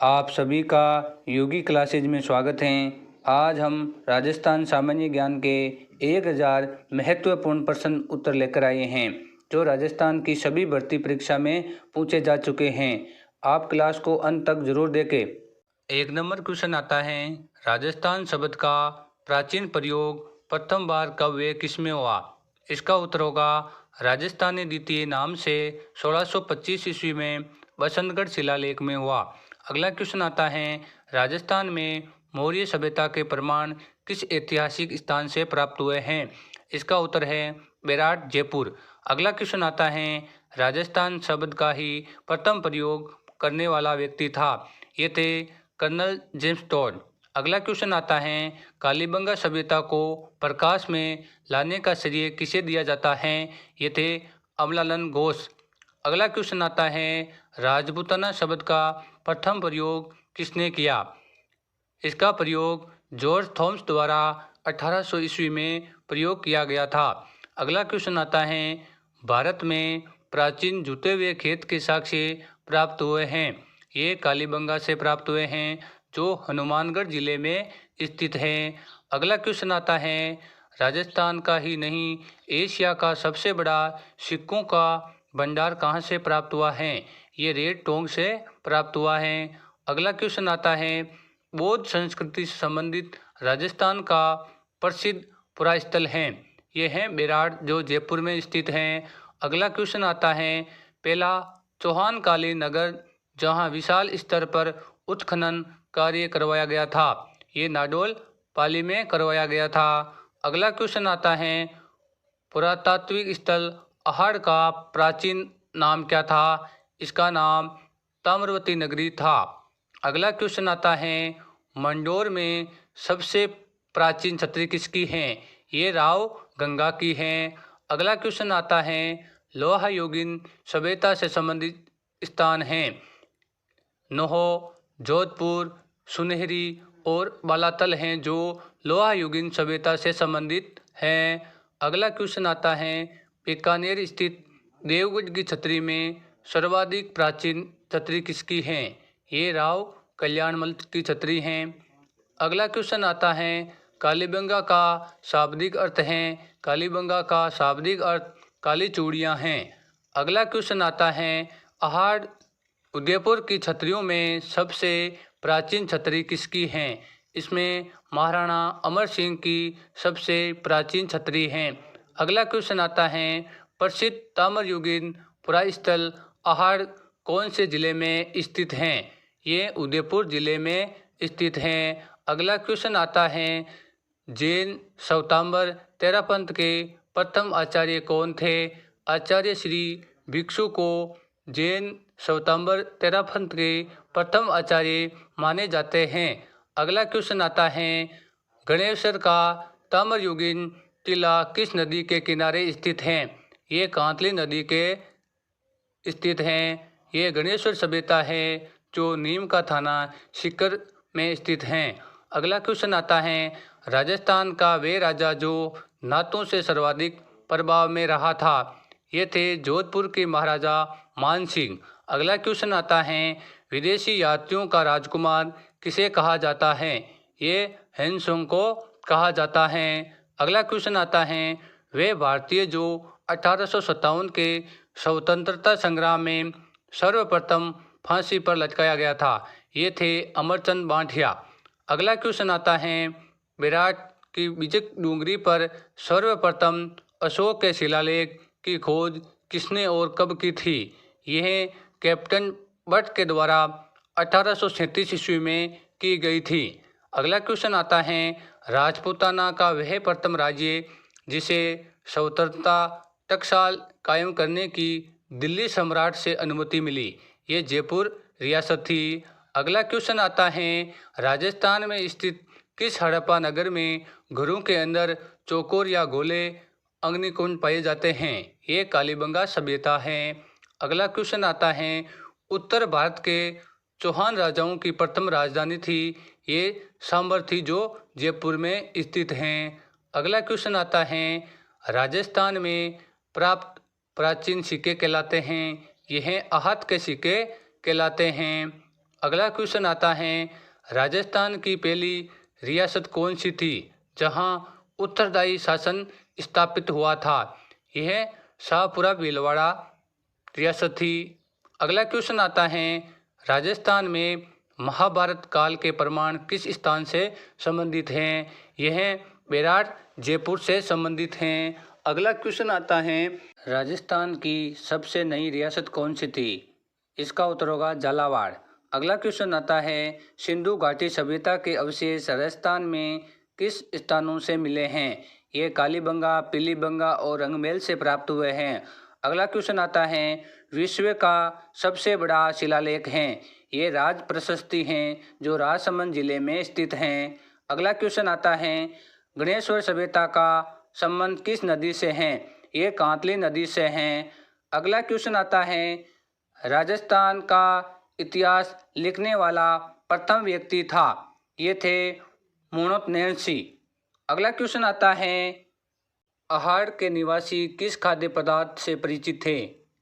आप सभी का योगी क्लासेज में स्वागत है। आज हम राजस्थान सामान्य ज्ञान के 1000 महत्वपूर्ण प्रश्न उत्तर लेकर आए हैं जो राजस्थान की सभी भर्ती परीक्षा में पूछे जा चुके हैं। आप क्लास को अंत तक जरूर देखें। एक नंबर क्वेश्चन आता है, राजस्थान शब्द का प्राचीन प्रयोग प्रथम बार कब व किसमें हुआ? इसका उत्तर होगा राजस्थानी द्वितीय नाम से 1625 ईस्वी में बसंतगढ़ शिलालेख में हुआ। अगला क्वेश्चन आता है, राजस्थान में मौर्य सभ्यता के प्रमाण किस ऐतिहासिक स्थान से प्राप्त हुए हैं? इसका उत्तर है बेराट, जयपुर। अगला क्वेश्चन आता है, राजस्थान शब्द का ही प्रथम प्रयोग करने वाला व्यक्ति था। ये थे कर्नल जेम्स टोड। अगला क्वेश्चन आता है, कालीबंगा सभ्यता को प्रकाश में लाने का श्रेय किसे दिया जाता है? ये थे अमलालन घोष। अगला क्वेश्चन आता है, राजपूताना शब्द का प्रथम प्रयोग किसने किया? इसका प्रयोग जॉर्ज थॉमस द्वारा 1800 ईस्वी में प्रयोग किया गया था। अगला क्वेश्चन आता है, भारत में प्राचीन जुटे हुए खेत के साक्ष्य प्राप्त हुए हैं। ये कालीबंगा से प्राप्त हुए हैं जो हनुमानगढ़ जिले में स्थित है। अगला क्वेश्चन आता है, राजस्थान का ही नहीं एशिया का सबसे बड़ा सिक्कों का भंडार कहाँ से प्राप्त हुआ है? ये रेड टोंग से प्राप्त हुआ है। अगला क्वेश्चन आता है, बौद्ध संस्कृति से संबंधित राजस्थान का प्रसिद्ध पुरास्थल है। ये है बेराट जो जयपुर में स्थित है। अगला क्वेश्चन आता है, पहला चौहानकालीन नगर जहाँ विशाल स्तर पर उत्खनन कार्य करवाया गया था, ये नाडोल पाली में करवाया गया था। अगला क्वेश्चन आता है, पुरातात्विक स्थल अहाड़ का प्राचीन नाम क्या था? इसका नाम ताम्रवती नगरी था। अगला क्वेश्चन आता है, मंडोर में सबसे प्राचीन छतरी किसकी है? ये राव गंगा की है। अगला क्वेश्चन आता है, लोहा युगीन सभ्यता से संबंधित स्थान हैं। नोहो, जोधपुर, सुनहरी और बालातल हैं जो लोहा युगीन सभ्यता से संबंधित हैं। अगला क्वेश्चन आता है, बीकानेर स्थित देवगढ़ की छतरी में सर्वाधिक प्राचीन छतरी किसकी है? ये राव कल्याणमल की छतरी हैं। अगला क्वेश्चन आता है, कालीबंगा का शाब्दिक अर्थ है। कालीबंगा का शाब्दिक अर्थ काली चूड़ियाँ हैं। अगला क्वेश्चन आता है, अहाड़ उदयपुर की छतरियों में सबसे प्राचीन छतरी किसकी है? इसमें महाराणा अमर सिंह की सबसे प्राचीन छतरी है। अगला क्वेश्चन आता है, प्रसिद्ध ताम्रयुगीन पुरास्थल अहाड़ कौन से जिले में स्थित हैं? ये उदयपुर जिले में स्थित हैं। अगला क्वेश्चन आता है, जैन श्वेतांबर तेरापंथ के प्रथम आचार्य कौन थे? आचार्य श्री भिक्षु को जैन श्वेतांबर तेरापंथ के प्रथम आचार्य माने जाते हैं। अगला क्वेश्चन आता है, गणेश्वर का ताम्रयुगीन टीला किस नदी के किनारे स्थित है? ये कांतली नदी के स्थित हैं। ये गणेश्वर सभ्यता है जो नीम का थाना सीकर में स्थित हैं। अगला क्वेश्चन आता है, राजस्थान का वे राजा जो नातों से सर्वाधिक प्रभाव में रहा था, ये थे जोधपुर के महाराजा मान सिंह। अगला क्वेश्चन आता है, विदेशी यात्रियों का राजकुमार किसे कहा जाता है? ये हेनसोंग को कहा जाता है। अगला क्वेश्चन आता है, वे भारतीय जो 1857 के स्वतंत्रता संग्राम में सर्वप्रथम फांसी पर लटकाया गया था, ये थे अमरचंद बांठिया। अगला क्वेश्चन आता है, विराट की विजय डूंगरी पर सर्वप्रथम अशोक के शिलालेख की खोज किसने और कब की थी? यह कैप्टन बट के द्वारा 1837 ईस्वी में की गई थी। अगला क्वेश्चन आता है, राजपूताना का वह प्रथम राज्य जिसे स्वतंत्रता टकसाल कायम करने की दिल्ली सम्राट से अनुमति मिली, ये जयपुर रियासत थी। अगला क्वेश्चन आता है, राजस्थान में स्थित किस हड़प्पा नगर में घरों के अंदर चौकोर या गोले अग्निकुंड पाए जाते हैं? ये कालीबंगा सभ्यता है। अगला क्वेश्चन आता है, उत्तर भारत के चौहान राजाओं की प्रथम राजधानी थी, ये सांबर थी जो जयपुर में स्थित हैं। अगला क्वेश्चन आता है, राजस्थान में प्राप्त प्राचीन सिक्के कहलाते हैं, यह आहत के सिक्के कहलाते हैं। अगला क्वेश्चन आता है, राजस्थान की पहली रियासत कौन सी थी जहां उत्तरदायी शासन स्थापित हुआ था? यह शाहपुरा भीलवाड़ा रियासत थी। अगला क्वेश्चन आता है, राजस्थान में महाभारत काल के प्रमाण किस स्थान से संबंधित हैं? यह बेराट जयपुर से संबंधित हैं। अगला क्वेश्चन आता है, राजस्थान की सबसे नई रियासत कौन सी थी? इसका उत्तर होगा झालावाड़। अगला क्वेश्चन आता है, सिंधु घाटी सभ्यता के अवशेष राजस्थान में किस स्थानों से मिले हैं? ये कालीबंगा, पीलीबंगा और रंगमेल से प्राप्त हुए हैं। अगला क्वेश्चन आता है, विश्व का सबसे बड़ा शिलालेख हैं। ये राज प्रशस्ति हैं जो राजसमंद जिले में स्थित हैं। अगला क्वेश्चन आता है, गणेश्वर सभ्यता का संबंध किस नदी से है? ये कांतली नदी से हैं। अगला क्वेश्चन आता है, राजस्थान का इतिहास लिखने वाला प्रथम व्यक्ति था। ये थे मुणत नैन्सी। अगला क्वेश्चन आता है, अहाड़ के निवासी किस खाद्य पदार्थ से परिचित थे?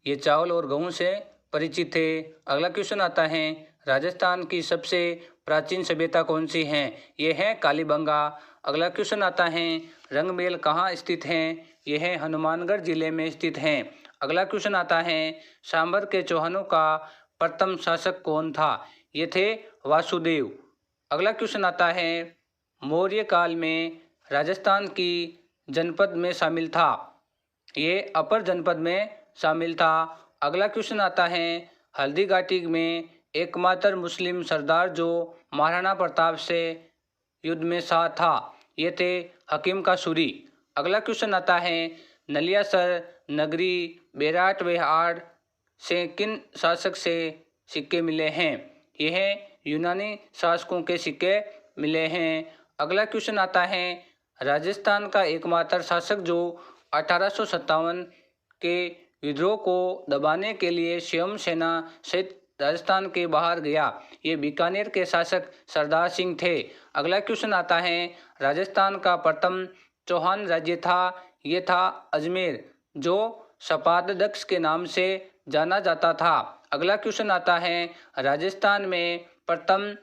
ये चावल और गेहूं से परिचित थे। अगला क्वेश्चन आता है, राजस्थान की सबसे प्राचीन सभ्यता कौन सी है? ये है कालीबंगा। अगला क्वेश्चन आता है, रंगमेल कहाँ स्थित हैं? ये है हनुमानगढ़ जिले में स्थित हैं। अगला क्वेश्चन आता है, सांबर के चौहानों का प्रथम शासक कौन था? ये थे वासुदेव। अगला क्वेश्चन आता है, मौर्य काल में राजस्थान की जनपद में शामिल था। ये अपर जनपद में शामिल था। अगला क्वेश्चन आता है, हल्दी घाटी में एकमात्र मुस्लिम सरदार जो महाराणा प्रताप से युद्ध में साथ था, ये थे हकीम का सूरी। अगला क्वेश्चन आता है, नलियासर नगरी बेराट विहार से किन शासक से सिक्के मिले हैं? यह यूनानी शासकों के सिक्के मिले हैं। अगला क्वेश्चन आता है, राजस्थान का एकमात्र शासक जो 1857 के विद्रोह को दबाने के लिए स्वयं सेना सहित राजस्थान के बाहर गया, ये बीकानेर के शासक सरदार सिंह थे। अगला क्वेश्चन आता है, राजस्थान का प्रथम चौहान राज्य था, ये था अजमेर जो शपाददक्ष के नाम से जाना जाता था। अगला क्वेश्चन आता है, राजस्थान में प्रथम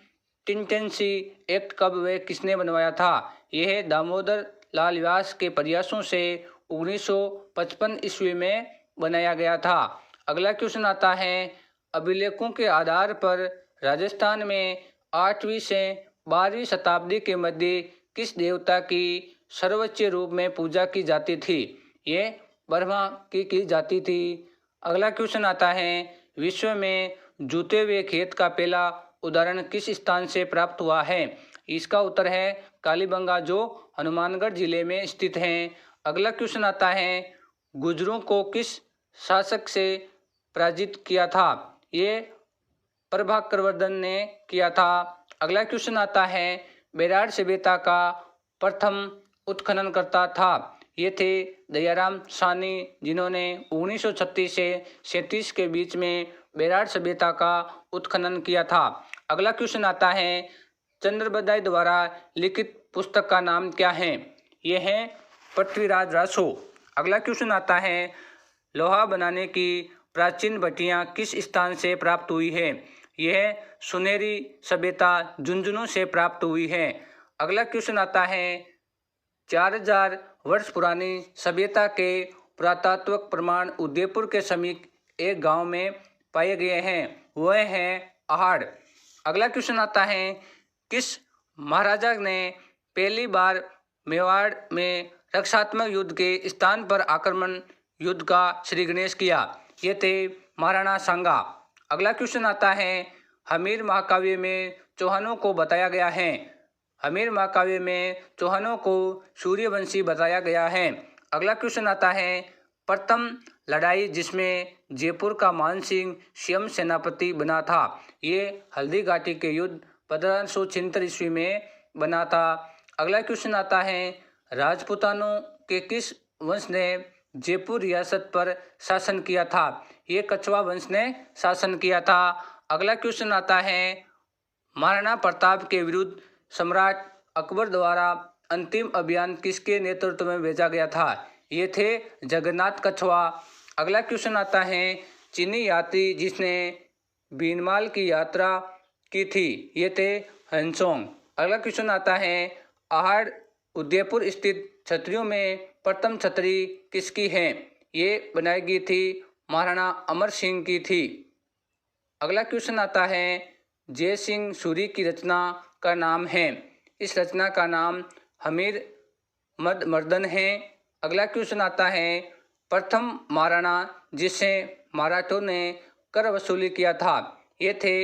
टिनटेंसी एक्ट कब व किसने बनवाया था? यह दामोदर लाल व्यास के प्रयासों से 1955 ईस्वी में बनाया गया था। अगला क्वेश्चन आता है, अभिलेखों के आधार पर राजस्थान में 8वीं से 12वीं शताब्दी के मध्य किस देवता की सर्वोच्च रूप में पूजा की जाती थी? ये ब्रह्मा की जाती थी। अगला क्वेश्चन आता है, विश्व में जूते हुए खेत का पहला उदाहरण किस स्थान से प्राप्त हुआ है? इसका उत्तर है कालीबंगा जो हनुमानगढ़ जिले में स्थित है। अगला क्वेश्चन आता है, गुर्जरों को किस शासक से पराजित किया था? ये प्रभाकरवर्धन ने किया था। अगला क्वेश्चन आता है, बेराट सभ्यता का प्रथम उत्खननकर्ता था। ये थे दयाराम साहनी जिन्होंने 1936 से 37 के बीच में बेराट सभ्यता का उत्खनन किया था। अगला क्वेश्चन आता है, चंद्रबदाई द्वारा लिखित पुस्तक का नाम क्या है? यह है पृथ्वीराज रासो। अगला क्वेश्चन आता है, लोहा बनाने की प्राचीन भट्टियाँ किस स्थान से प्राप्त हुई है? यह सुनहरी सभ्यता झुंझुनू से प्राप्त हुई है। अगला क्वेश्चन आता है, 4000 वर्ष पुरानी सभ्यता के पुरातात्विक प्रमाण उदयपुर के समीप एक गांव में पाए गए हैं, वह है अहाड़। अगला क्वेश्चन आता है, किस महाराजा ने पहली बार मेवाड़ में रक्षात्मक युद्ध के स्थान पर आक्रमण युद्ध का श्री गणेश किया? ये थे महाराणा सांगा। अगला क्वेश्चन आता है, हमीर महाकाव्य में चौहानों को बताया गया है। हमीर महाकाव्य में चौहानों को सूर्यवंशी बताया गया है। अगला क्वेश्चन आता है, प्रथम लड़ाई जिसमें जयपुर का मान सिंह स्वयं सेनापति बना था, ये हल्दी घाटी के युद्ध 1576 ईस्वी में बना था। अगला क्वेश्चन आता है, राजपूतानों के किस वंश ने जयपुर रियासत पर शासन किया था? ये कछवा वंश ने शासन किया था। अगला क्वेश्चन आता है, महाराणा प्रताप के विरुद्ध सम्राट अकबर द्वारा अंतिम अभियान किसके नेतृत्व में भेजा गया था? ये थे जगन्नाथ कछवा। अगला क्वेश्चन आता है, चीनी यात्री जिसने बीनमाल की यात्रा की थी? ये थे हनसोंग। अगला क्वेश्चन आता है, आहड़ उदयपुर स्थित छतरियों में प्रथम छतरी किसकी है? ये बनाई गई थी महाराणा अमर सिंह की थी। अगला क्वेश्चन आता है, जय सिंह सूरी की रचना का नाम है? इस रचना का नाम हमीर मर्दन है। अगला क्वेश्चन आता है, प्रथम महाराणा जिससे मराठों ने कर वसूली किया था? ये थे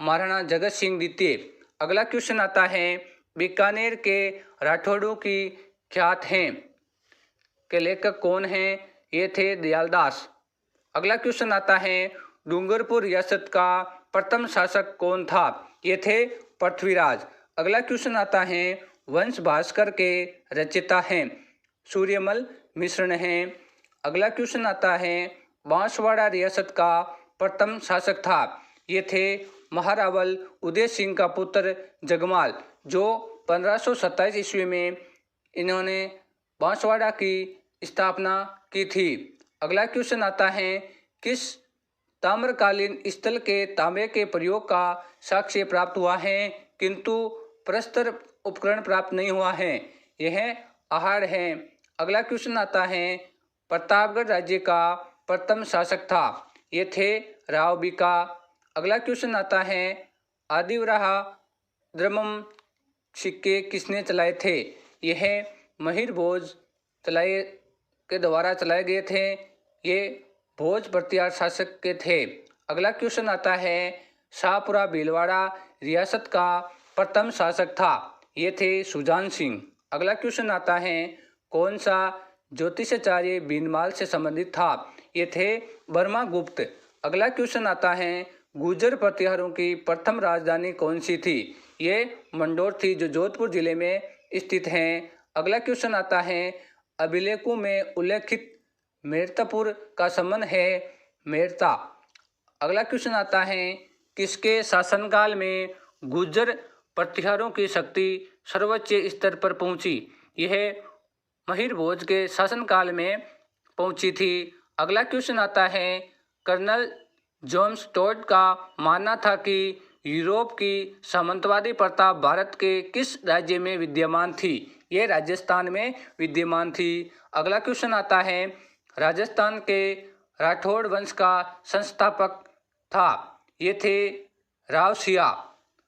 महाराणा जगत सिंह द्वितीय। अगला क्वेश्चन आता है, बीकानेर के राठौड़ों की ख्यात हैं के लेखक कौन हैं? ये थे दयालदास। अगला क्वेश्चन आता है, डूंगरपुर रियासत का प्रथम शासक कौन था? ये थे पृथ्वीराज। अगला क्वेश्चन आता है, वंश भास्कर के रचयिता हैं? सूर्यमल मिश्र हैं। अगला क्वेश्चन आता है, बांसवाड़ा रियासत का प्रथम शासक था? ये थे महारावल उदय सिंह का पुत्र जगमाल, जो 1527 ईस्वी में इन्होंने बांसवाड़ा की स्थापना की थी। अगला क्वेश्चन आता है, किस ताम्रकालीन स्थल के तांबे के प्रयोग का साक्ष्य प्राप्त हुआ है किंतु प्रस्तर उपकरण प्राप्त नहीं हुआ है? यह आहड़ है। अगला क्वेश्चन आता है, प्रतापगढ़ राज्य का प्रथम शासक था? ये थे राव बीका। अगला क्वेश्चन आता है, आदिवराह द्रमम सिक्के किसने चलाए थे? यह महिर भोज के द्वारा चलाए गए थे। ये भोज प्रतिहार शासक के थे। अगला क्वेश्चन आता है, शाहपुरा भीलवाड़ा रियासत का प्रथम शासक था? ये थे सुजान सिंह। अगला क्वेश्चन आता है, कौन सा ज्योतिषाचार्य बीनमाल से संबंधित था? ये थे ब्रह्मगुप्त। अगला क्वेश्चन आता है, गुर्जर प्रतिहारों की प्रथम राजधानी कौन सी थी? ये मंडोर थी, जो जोधपुर जिले में स्थित है। अगला क्वेश्चन आता है, अभिलेखों में उल्लेखित मेरतापुर का संबंध है मेरता। अगला क्वेश्चन आता है, किसके शासनकाल में गुर्जर प्रतिहारों की शक्ति सर्वोच्च स्तर पर पहुंची? यह महिर भोज के शासनकाल में पहुंची थी। अगला क्वेश्चन आता है, कर्नल जेम्स टोड का मानना था कि यूरोप की सामंतवादी प्रथा भारत के किस राज्य में विद्यमान थी? ये राजस्थान में विद्यमान थी। अगला क्वेश्चन आता है, राजस्थान के राठौड़ वंश का संस्थापक था? ये थे राव सिया।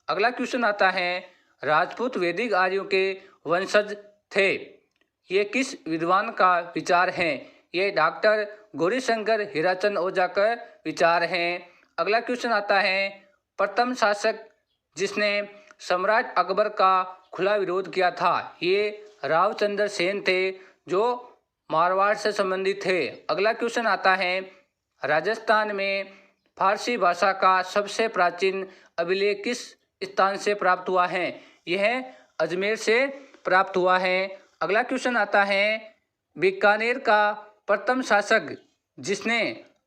अगला क्वेश्चन आता है, राजपूत वैदिक आर्यों के वंशज थे? ये किस विद्वान का विचार है? ये डॉक्टर गौरीशंकर हीराचंद ओझा का विचार है। अगला क्वेश्चन आता है, प्रथम शासक जिसने सम्राट अकबर का खुला विरोध किया था? ये रावचंद्र सेन थे, जो मारवाड़ से संबंधित थे। अगला क्वेश्चन आता है, राजस्थान में फारसी भाषा का सबसे प्राचीन अभिलेख किस स्थान से प्राप्त हुआ है? यह अजमेर से प्राप्त हुआ है। अगला क्वेश्चन आता है, बीकानेर का प्रथम शासक जिसने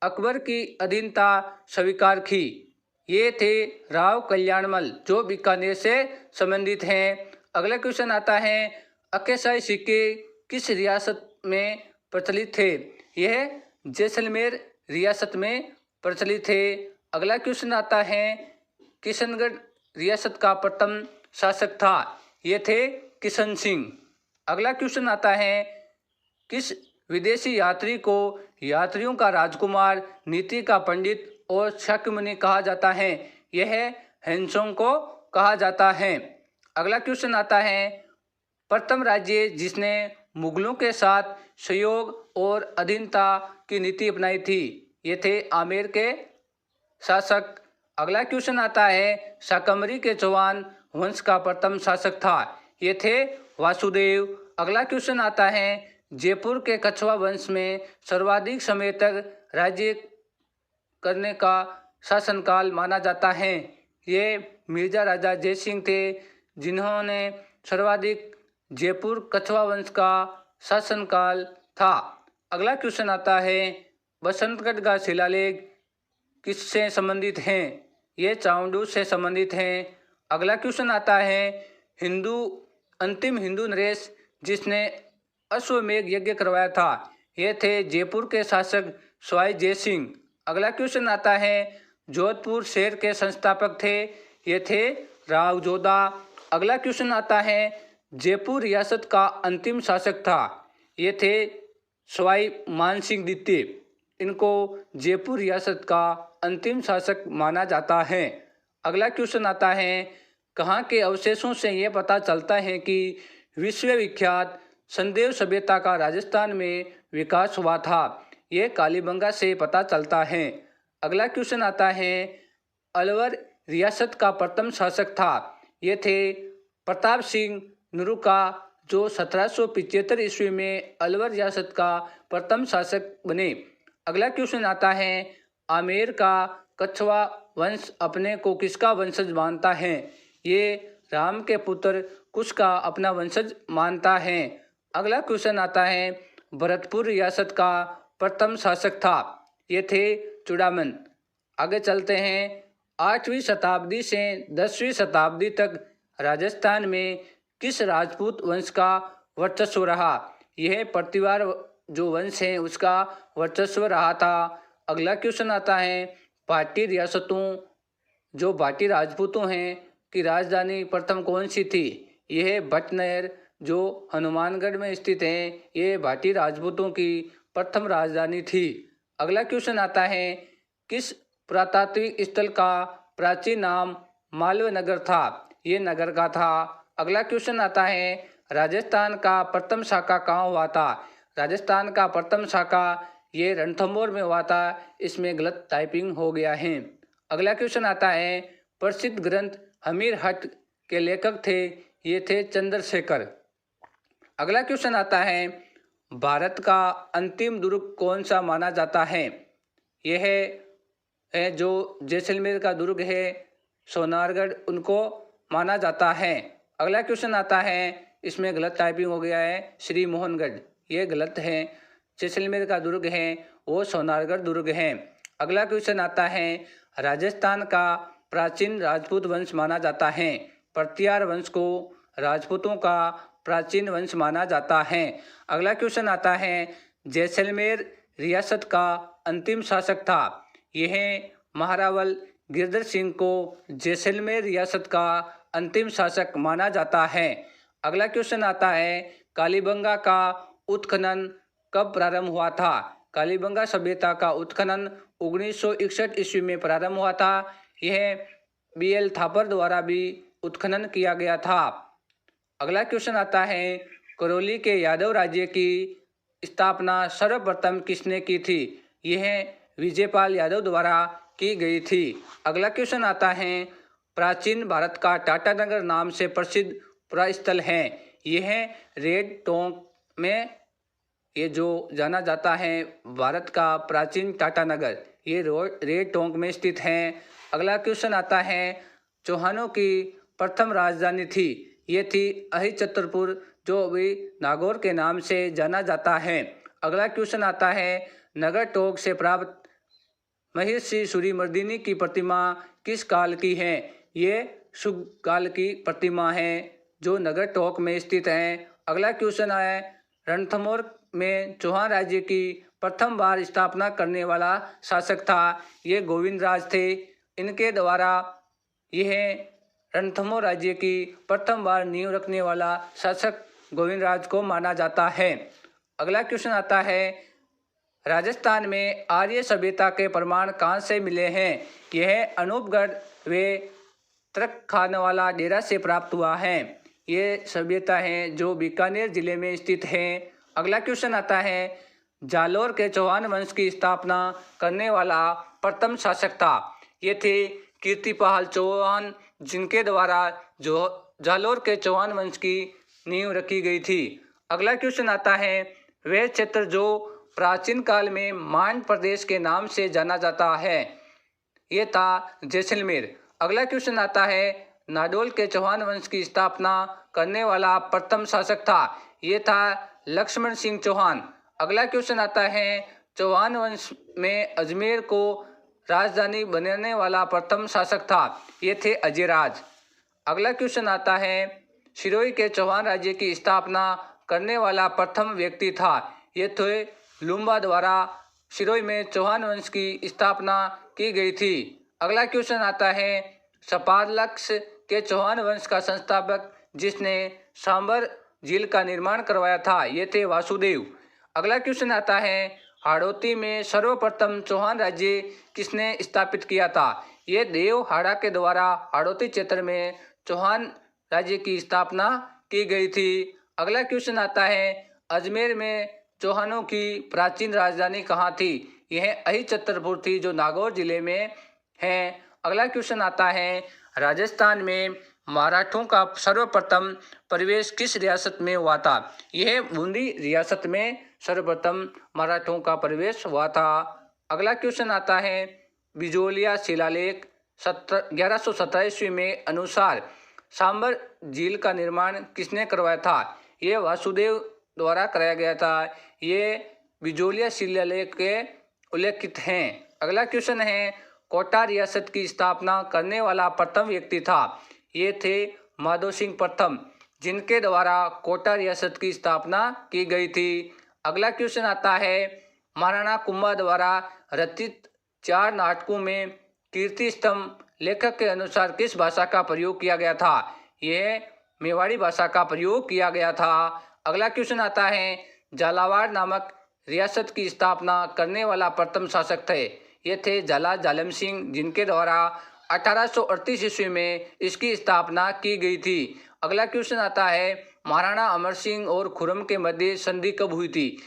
अकबर की अधीनता स्वीकार की? ये थे राव कल्याणमल, जो बीकानेर से संबंधित हैं। अगला क्वेश्चन आता है, अक्केसाई सिक्के किस रियासत में प्रचलित थे? यह जैसलमेर रियासत में प्रचलित थे। अगला क्वेश्चन आता है, किशनगढ़ रियासत का प्रथम शासक था? ये थे किशन सिंह। अगला क्वेश्चन आता है, किस विदेशी यात्री को यात्रियों का राजकुमार, नीति का पंडित और शाक्यमुनि कहा जाता है? यह हेनसोंग को कहा जाता है। अगला क्वेश्चन आता है, प्रथम राज्य जिसने मुगलों के साथ सहयोग और अधीनता की नीति अपनाई थी? ये थे आमेर के शासक। अगला क्वेश्चन आता है, शाकंभरी के चौहान वंश का प्रथम शासक था? ये थे वासुदेव। अगला क्वेश्चन आता है, जयपुर के कछवा वंश में सर्वाधिक समय तक राज्य करने का शासनकाल माना जाता है? ये मिर्जा राजा जयसिंह थे, जिन्होंने सर्वाधिक जयपुर कछवा वंश का शासनकाल था। अगला क्वेश्चन आता है, बसंतगढ़ का शिलालेख किससे संबंधित हैं? ये चावंडू से संबंधित हैं। अगला क्वेश्चन आता है, अंतिम हिंदू नरेश जिसने अश्वमेध यज्ञ करवाया था? ये थे जयपुर के शासक सवाई जय सिंह। अगला क्वेश्चन आता है, जोधपुर शहर के संस्थापक थे? ये थे राव जोधा। अगला क्वेश्चन आता है, जयपुर रियासत का अंतिम शासक था। ये थे सवाई मानसिंह द्वितीय। इनको जयपुर रियासत का अंतिम शासक माना जाता है। अगला क्वेश्चन आता है, कहाँ के अवशेषों से ये पता चलता है कि विश्वविख्यात संदेव सभ्यता का राजस्थान में विकास हुआ था। ये कालीबंगा से पता चलता है। अगला क्वेश्चन आता है, अलवर रियासत का प्रथम शासक था। ये थे प्रताप सिंह नरूका, जो 1775 ईस्वी में अलवर रियासत का प्रथम शासक बने। अगला क्वेश्चन आता है, आमेर का कछवा वंश अपने को किसका वंशज मानता है। ये राम के पुत्र कुश का अपना वंशज मानता है। अगला क्वेश्चन आता है, भरतपुर रियासत का प्रथम शासक था। ये थे चूड़ामन। आगे चलते हैं, 8वीं शताब्दी से 10वीं शताब्दी तक राजस्थान में किस राजपूत वंश का वर्चस्व रहा। यह प्रतिवार जो वंश है उसका वर्चस्व रहा था। अगला क्वेश्चन आता है, भाटी रियासतों जो भाटी राजपूतों हैं की राजधानी प्रथम कौन सी थी। यह भटनगर जो हनुमानगढ़ में स्थित है, ये भाटी राजपूतों की प्रथम राजधानी थी। अगला क्वेश्चन आता है, किस पुरातात्विक स्थल का प्राचीन नाम मालव नगर था। ये नगर का था। अगला क्वेश्चन आता है, राजस्थान का प्रथम शाखा कहाँ हुआ था। राजस्थान का प्रथम शाखा ये रणथंभौर में हुआ था। इसमें गलत टाइपिंग हो गया है। अगला क्वेश्चन आता है, प्रसिद्ध ग्रंथ हमीर हट के लेखक थे। ये थे चंद्रशेखर। अगला क्वेश्चन आता है, भारत का अंतिम दुर्ग कौन सा माना जाता है। यह है जो जैसलमेर का दुर्ग है, सोनारगढ़, उनको माना जाता है। अगला क्वेश्चन आता है, इसमें गलत टाइपिंग हो गया है, श्री मोहनगढ़, ये गलत है। जैसलमेर का दुर्ग है वो सोनारगढ़ दुर्ग है। अगला क्वेश्चन आता है, राजस्थान का प्राचीन राजपूत वंश माना जाता है। प्रतिहार वंश को राजपूतों का प्राचीन वंश माना जाता है। अगला क्वेश्चन आता है, जैसलमेर रियासत का अंतिम शासक था। यह महारावल गिरधर सिंह को जैसलमेर रियासत का अंतिम शासक माना जाता है। अगला क्वेश्चन आता है, कालीबंगा का उत्खनन कब प्रारंभ हुआ था। कालीबंगा सभ्यता का उत्खनन 1961 ईस्वी में प्रारंभ हुआ था। यह BL थापर द्वारा भी उत्खनन किया गया था। अगला क्वेश्चन आता है, करौली के यादव राज्य की स्थापना सर्वप्रथम किसने की थी। यह विजयपाल यादव द्वारा की गई थी। अगला क्वेश्चन आता है, प्राचीन भारत का टाटानगर नाम से प्रसिद्ध पुरास्थल है। यह रेड टोंक में ये जो जाना जाता है भारत का प्राचीन टाटानगर, ये रेड टोंक में स्थित है। अगला क्वेश्चन आता है, चौहानों की प्रथम राजधानी थी। ये थी अहिचत्रपुर, जो अभी नागौर के नाम से जाना जाता है। अगला क्वेश्चन आता है, नगर टोंक से प्राप्त महर्षि सूर्यमर्दिनी की प्रतिमा किस काल की है। ये शुभ काल की प्रतिमा है जो नगर टोंक में स्थित है। अगला क्वेश्चन है, रणथंभौर में चौहान राज्य की प्रथम बार स्थापना करने वाला शासक था। ये गोविंद राज थे। इनके द्वारा यह रणथंभौर राज्य की प्रथम बार नींव रखने वाला शासक गोविंद राज को माना जाता है। अगला क्वेश्चन आता है, राजस्थान में आर्य सभ्यता के प्रमाण कहाँ से मिले हैं। यह अनूपगढ़ व तरखानवाला डेरा से प्राप्त हुआ है। ये सभ्यता है जो बीकानेर जिले में स्थित है। अगला क्वेश्चन आता है, जालोर के चौहान वंश की स्थापना करने वाला प्रथम शासक था। ये थे कीर्तिपाल चौहान, जिनके द्वारा जो जालोर के चौहान वंश की नींव रखी गई थी। अगला क्वेश्चन आता है, वह क्षेत्र जो प्राचीन काल में मांड प्रदेश के नाम से जाना जाता है, ये था जैसलमेर। अगला क्वेश्चन आता है, नाडोल के चौहान वंश की स्थापना करने वाला प्रथम शासक था। ये था लक्ष्मण सिंह चौहान। अगला क्वेश्चन आता है, चौहान वंश में अजमेर को राजधानी बनाने वाला प्रथम शासक था। ये थे अजयराज। अगला क्वेश्चन आता है, सिरोही के चौहान राज्य की स्थापना करने वाला प्रथम व्यक्ति था। ये थे लुम्बा द्वारा सिरोही में चौहान वंश की स्थापना की गई थी। अगला क्वेश्चन आता है, सपारलक्स के चौहान वंश का संस्थापक जिसने सांबर झील का निर्माण करवाया था, ये थे वासुदेव। अगला क्वेश्चन आता है, हाड़ौती में सर्वप्रथम चौहान राज्य किसने स्थापित किया था? ये देव हाड़ा के द्वारा हाड़ौती क्षेत्र में चौहान राज्य की स्थापना की गई थी। अगला क्वेश्चन आता है, अजमेर में चौहानों की प्राचीन राजधानी कहाँ थी? यह अहिछत्रपुर थी, जो नागौर जिले में है। अगला क्वेश्चन आता है, राजस्थान में मराठों का सर्वप्रथम प्रवेश किस रियासत में हुआ था? यह बूंदी रियासत में सर्वप्रथम मराठों का प्रवेश हुआ था। अगला क्वेश्चन आता है, बिजोलिया शिलालेख 1117 ईस्वी में अनुसार सांबर झील का निर्माण किसने करवाया था? ये वासुदेव द्वारा कराया गया था। ये बिजोलिया शिलालेख के उल्लेखित हैं। अगला क्वेश्चन है, कोटा रियासत की स्थापना करने वाला प्रथम व्यक्ति था? ये थे माधो सिंह प्रथम, जिनके द्वारा कोटा रियासत की स्थापना की गई थी। अगला क्वेश्चन आता है, महाराणा कुंभा द्वारा रचित 4 नाटकों में कीर्ति स्तंभ लेखक के अनुसार किस भाषा का प्रयोग किया गया था? यह मेवाड़ी भाषा का प्रयोग किया गया था। अगला क्वेश्चन आता है, झालावाड़ नामक रियासत की स्थापना करने वाला प्रथम शासक थे? ये थे झाला जालम सिंह, जिनके द्वारा 1838 ईस्वी में इसकी स्थापना की गई थी। अगला क्वेश्चन आता है, महाराणा अमर सिंह और खुर्रम के मध्य संधि कब हुई थी?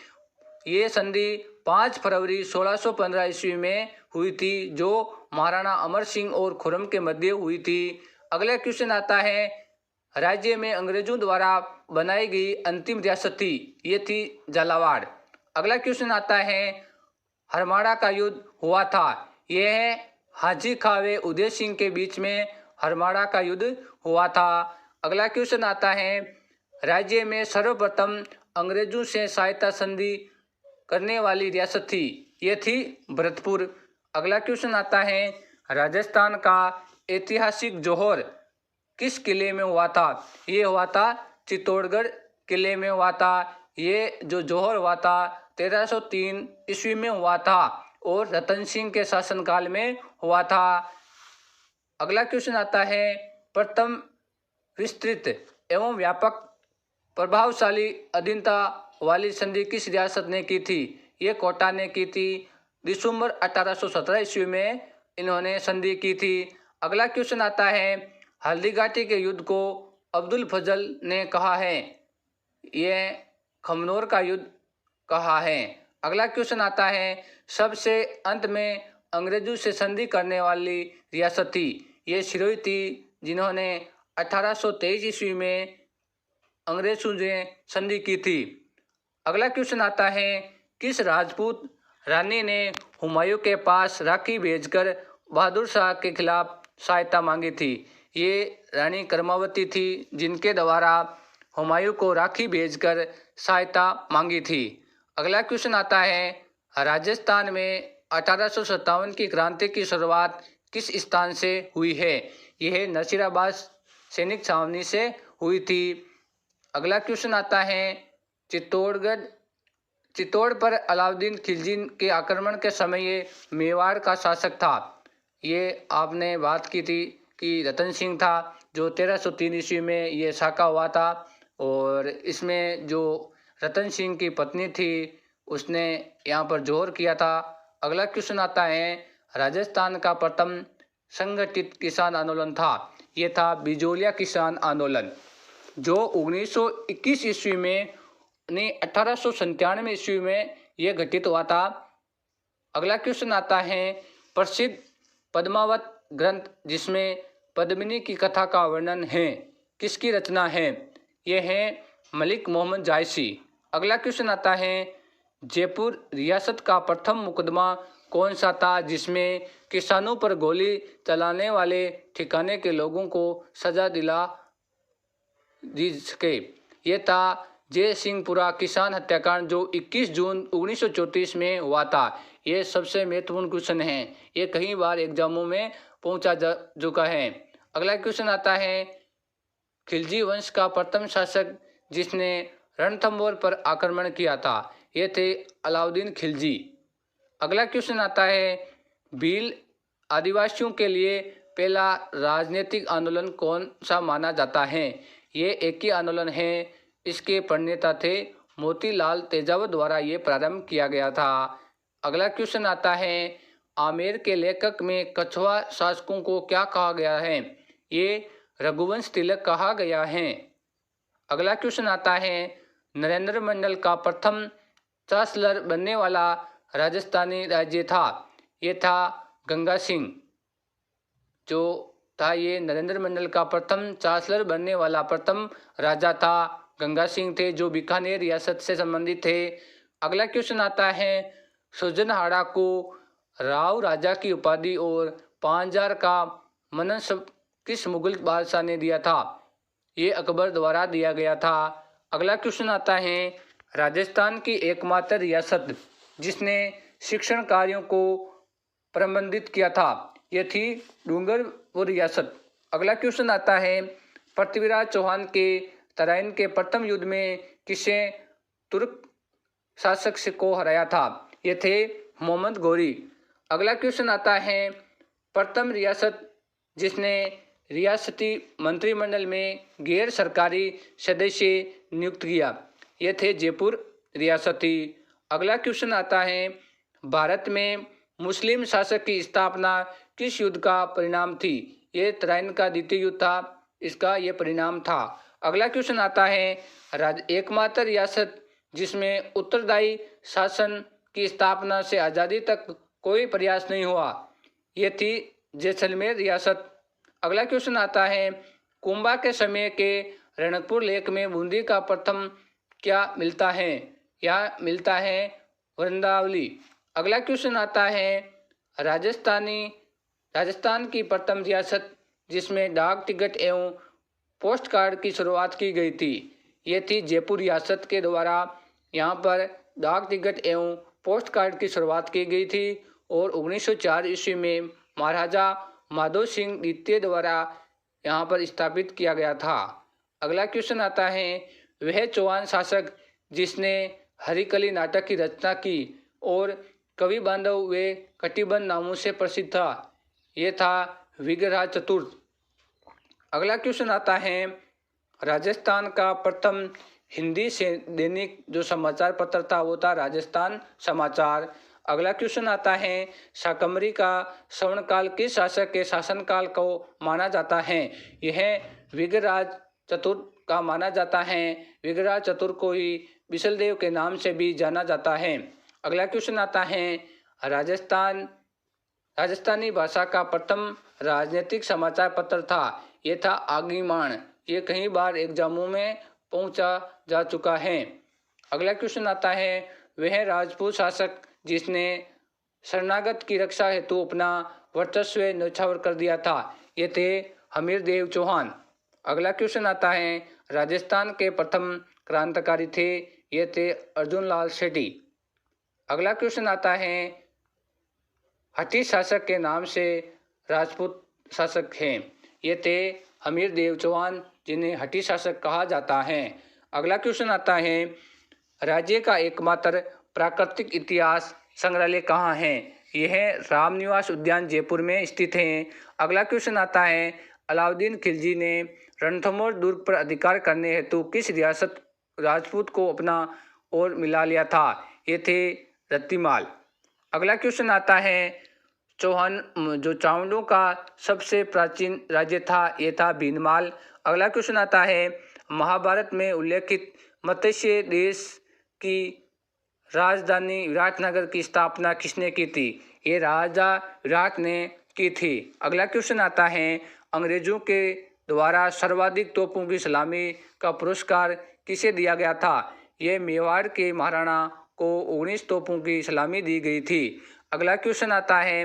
ये संधि 5 फरवरी 1615 ईस्वी में हुई थी, जो महाराणा अमर सिंह और खुर्रम के मध्य हुई थी। अगला क्वेश्चन आता है, राज्य में अंग्रेजों द्वारा बनाई गई अंतिम रियासत थी? ये थी झालावाड़। अगला क्वेश्चन आता है, हरमाड़ा का युद्ध हुआ था? यह हाजी खावे उदय सिंह के बीच में हरमाड़ा का युद्ध हुआ था। अगला क्वेश्चन आता है, राज्य में सर्वप्रथम अंग्रेजों से सहायता संधि करने वाली रियासत थी? ये थी भरतपुर। अगला क्वेश्चन आता है, राजस्थान का ऐतिहासिक जौहर किस किले में हुआ था? ये हुआ था चित्तौड़गढ़ किले में हुआ था। ये जो जौहर हुआ था 1303 ईस्वी में हुआ था और रतन सिंह के शासनकाल में हुआ था। अगला क्वेश्चन आता है, प्रथम विस्तृत एवं व्यापक प्रभावशाली अधीनता वाली संधि किस रियासत ने की थी? ये कोटा ने की थी। दिसंबर 1817 ईस्वी में इन्होंने संधि की थी। अगला क्वेश्चन आता है, हल्दीघाटी के युद्ध को अब्दुल फजल ने कहा है? यह खमनोर का युद्ध कहा है। अगला क्वेश्चन आता है, सबसे अंत में अंग्रेजों से संधि करने वाली रियासत थी? ये सिरोही थी, जिन्होंने 1823 ईस्वी में अंग्रेजों से संधि की थी। अगला क्वेश्चन आता है, किस राजपूत रानी ने हुमायूं के पास राखी भेजकर बहादुर शाह के खिलाफ सहायता मांगी थी? ये रानी कर्मावती थी, जिनके द्वारा हुमायूं को राखी भेजकर सहायता मांगी थी। अगला क्वेश्चन आता है, राजस्थान में 1857 की क्रांति की शुरुआत किस स्थान से हुई है? यह नसीराबाद सैनिक छावनी से हुई थी। अगला क्वेश्चन आता है, चित्तौड़ पर अलाउद्दीन खिलजी के आक्रमण के समय ये मेवाड़ का शासक था? ये आपने बात की थी कि रतन सिंह था, जो 1303 ईस्वी में ये साका हुआ था। और इसमें जो रतन सिंह की पत्नी थी, उसने यहाँ पर जोहर किया था। अगला क्वेश्चन आता है, राजस्थान का प्रथम संगठित किसान आंदोलन था? ये था बिजोलिया किसान आंदोलन, जो 1921 ईस्वी में 1897 ईस्वी में यह घटित हुआ था। अगला क्वेश्चन आता है, प्रसिद्ध पद्मावत ग्रंथ जिसमें पद्मिनी की कथा का वर्णन है, किसकी रचना है? यह है मलिक मोहम्मद जायसी। अगला क्वेश्चन आता है, जयपुर रियासत का प्रथम मुकदमा कौन सा था जिसमें किसानों पर गोली चलाने वाले ठिकाने के लोगों को सजा दिला दी सके? ये था जय सिंहपुरा किसान हत्याकांड, जो 21 जून 1934 में हुआ था। ये सबसे महत्वपूर्ण क्वेश्चन है, ये कई बार एग्जामों में पूछा जा चुका है। अगला क्वेश्चन आता है, खिलजी वंश का प्रथम शासक जिसने रणथंभौर पर आक्रमण किया था? ये थे अलाउद्दीन खिलजी। अगला क्वेश्चन आता है, भील आदिवासियों के लिए पहला राजनीतिक आंदोलन कौन सा माना जाता है? ये एक ही आंदोलन है। इसके प्रणेता थे मोतीलाल तेजावत द्वारा ये प्रारंभ किया गया था। अगला क्वेश्चन आता है, आमेर के लेखक में कछुआ शासकों को क्या कहा गया है? ये रघुवंश तिलक कहा गया है। अगला क्वेश्चन आता है, नरेंद्र मंडल का प्रथम चांसलर बनने वाला राजस्थानी राज्य था। ये था गंगा सिंह। जो था ये नरेंद्र मंडल का प्रथम चांसलर बनने वाला प्रथम राजा था गंगा सिंह थे, जो बीकानेर रियासत से संबंधित थे। अगला क्वेश्चन आता है, सुरजनहाड़ा को राव राजा की उपाधि और 5000 का मनन किस मुगल बादशाह ने दिया था? ये अकबर द्वारा दिया गया था। अगला क्वेश्चन आता है, राजस्थान की एकमात्र रियासत जिसने शिक्षण कार्यों को प्रबंधित किया था, ये थी डूंगरपुर रियासत। अगला क्वेश्चन आता है, पृथ्वीराज चौहान के तराइन के प्रथम युद्ध में किसे तुर्क शासक से को हराया था? ये थे मोहम्मद गौरी। अगला क्वेश्चन आता है, प्रथम रियासत जिसने रियासती मंत्रिमंडल में गैर सरकारी सदस्य नियुक्त किया, ये थे जयपुर रियासती। अगला क्वेश्चन आता है, भारत में मुस्लिम शासक की स्थापना किस युद्ध का परिणाम थी? ये तराइन का द्वितीय युद्ध था, इसका ये परिणाम था। अगला क्वेश्चन आता है, एकमात्र रियासत जिसमें उत्तरदायी शासन की स्थापना से आज़ादी तक कोई प्रयास नहीं हुआ, ये थी जैसलमेर रियासत। अगला क्वेश्चन आता है, कुंभा के समय के रणकपुर लेक में बूंदी का प्रथम क्या मिलता है? यह मिलता है वृंदावली। अगला क्वेश्चन आता है, राजस्थान की प्रथम रियासत जिसमें डाक टिकट एवं पोस्ट कार्ड की शुरुआत की गई थी, ये थी जयपुर रियासत के द्वारा यहाँ पर डाक टिकट एवं पोस्ट कार्ड की शुरुआत की गई थी और 1904 ईस्वी में महाराजा माधो सिंह द्वितीय द्वारा यहाँ पर स्थापित किया गया था। अगला क्वेश्चन आता है, वह चौहान शासक जिसने हरिकली नाटक की रचना की और कवि बांधव वे कटिबंध नामों से प्रसिद्ध था, ये था विग्रह चतुर्थ। अगला क्वेश्चन आता है, राजस्थान का प्रथम हिंदी से दैनिक जो समाचार पत्र था वो था राजस्थान समाचार। अगला क्वेश्चन आता है, शाकंभरी का स्वर्णकाल किस शासक के शासनकाल को माना जाता है? यह विग्रहराज चतुर्थ का माना जाता है। विग्रहराज चतुर्थ को ही बिसलदेव के नाम से भी जाना जाता है। अगला क्वेश्चन आता है, राजस्थानी भाषा का प्रथम राजनीतिक समाचार पत्र था, ये था आगीमाण। ये कई बार एग्जामों में पहुंचा जा चुका है। अगला क्वेश्चन आता है, वह राजपूत शासक जिसने शरणागत की रक्षा हेतु अपना वर्चस्व न्यौछावर कर दिया था, ये थे हमीरदेव चौहान। अगला क्वेश्चन आता है, राजस्थान के प्रथम क्रांतिकारी थे, ये थे अर्जुनलाल शेट्टी। अगला क्वेश्चन आता है, हठी शासक के नाम से राजपूत शासक हैं, ये थे हमीरदेव चौहान जिन्हें हठी शासक कहा जाता है। अगला क्वेश्चन आता है, राज्य का एकमात्र प्राकृतिक इतिहास संग्रहालय कहाँ है? यह रामनिवास उद्यान जयपुर में स्थित है। अगला क्वेश्चन आता है, अलाउद्दीन खिलजी ने रणथंभौर दुर्ग पर अधिकार करने हेतु किस रियासत राजपूत को अपना और मिला लिया था? ये थे रत्तीमाल। अगला क्वेश्चन आता है, चावंडों का सबसे प्राचीन राज्य था, ये था भीनमाल। अगला क्वेश्चन आता है, महाभारत में उल्लेखित मत्स्य देश की राजधानी विराटनगर की स्थापना किसने की थी? ये राजा विराट ने की थी। अगला क्वेश्चन आता है, अंग्रेजों के द्वारा सर्वाधिक तोपों की सलामी का पुरस्कार किसे दिया गया था? ये मेवाड़ के महाराणा को 19 तोपों की सलामी दी गई थी। अगला क्वेश्चन आता है,